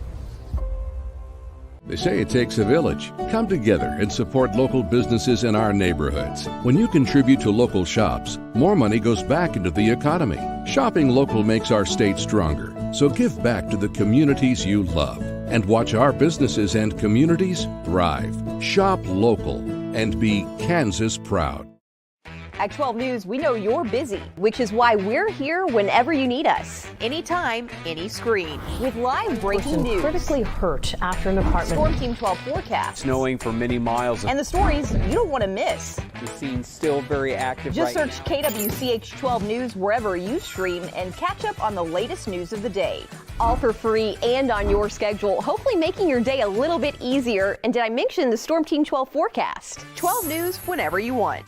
E: They say it takes a village. Come together and support local businesses in our neighborhoods. When you contribute to local shops, more money goes back into the economy. Shopping local makes our state stronger. So give back to the communities you love and watch our businesses and communities thrive. Shop local and be Kansas proud.
H: At 12 News, we know you're busy, which is why we're here whenever you need us. Anytime, any screen. With live breaking news.
I: Critically hurt after an apartment.
H: Storm Team 12 forecast.
J: Snowing for many miles.
H: And the stories you don't want to miss.
J: The scene's still very active.
H: Just
J: right
H: search KWCH 12 News wherever you stream and catch up on the latest news of the day. All for free and on your schedule, hopefully making your day a little bit easier. And did I mention the Storm Team 12 forecast? 12 News whenever you want.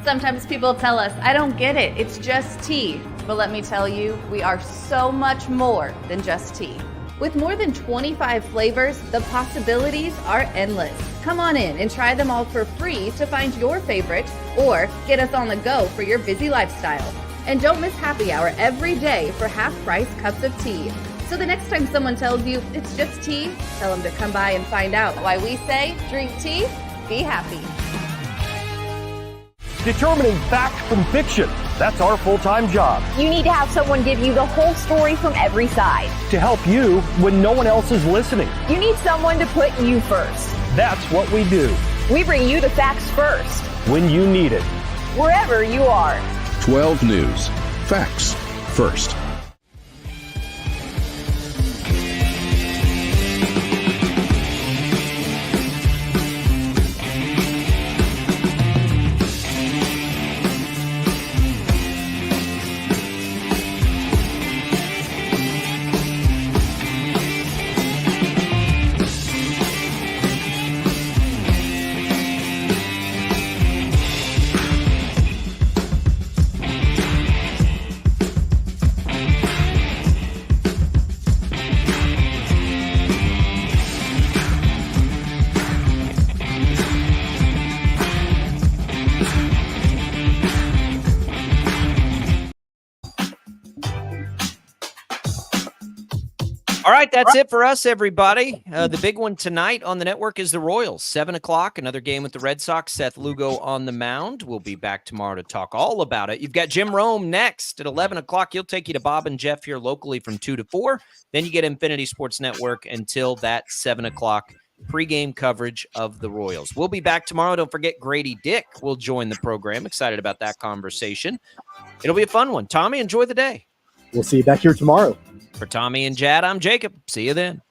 G: Sometimes people tell us, I don't get it, it's just tea. But let me tell you, we are so much more than just tea. With more than 25 flavors, the possibilities are endless. Come on in and try them all for free to find your favorite or get us on the go for your busy lifestyle. And don't miss happy hour every day for half-price cups of tea. So the next time someone tells you it's just tea, tell them to come by and find out why we say drink tea, be happy.
K: Determining fact from fiction. That's our full-time job.
H: You need to have someone give you the whole story from every side.
K: To help you when no one else is listening.
H: You need someone to put you first.
K: That's what we do.
H: We bring you the facts first.
K: When you need it.
H: Wherever you are.
E: 12 News. Facts first.
C: All right, that's it for us, everybody. The big one tonight on the network is the Royals. 7 o'clock, another game with the Red Sox. Seth Lugo on the mound. We'll be back tomorrow to talk all about it. You've got Jim Rome next at 11 o'clock. He'll take you to Bob and Jeff here locally from 2 to 4. Then you get Infinity Sports Network until that 7 o'clock pregame coverage of the Royals. We'll be back tomorrow. Don't forget Grady Dick will join the program. Excited about that conversation. It'll be a fun one. Tommy, enjoy the day.
B: We'll see you back here tomorrow.
C: For Tommy and Jad, I'm Jacob. See you then.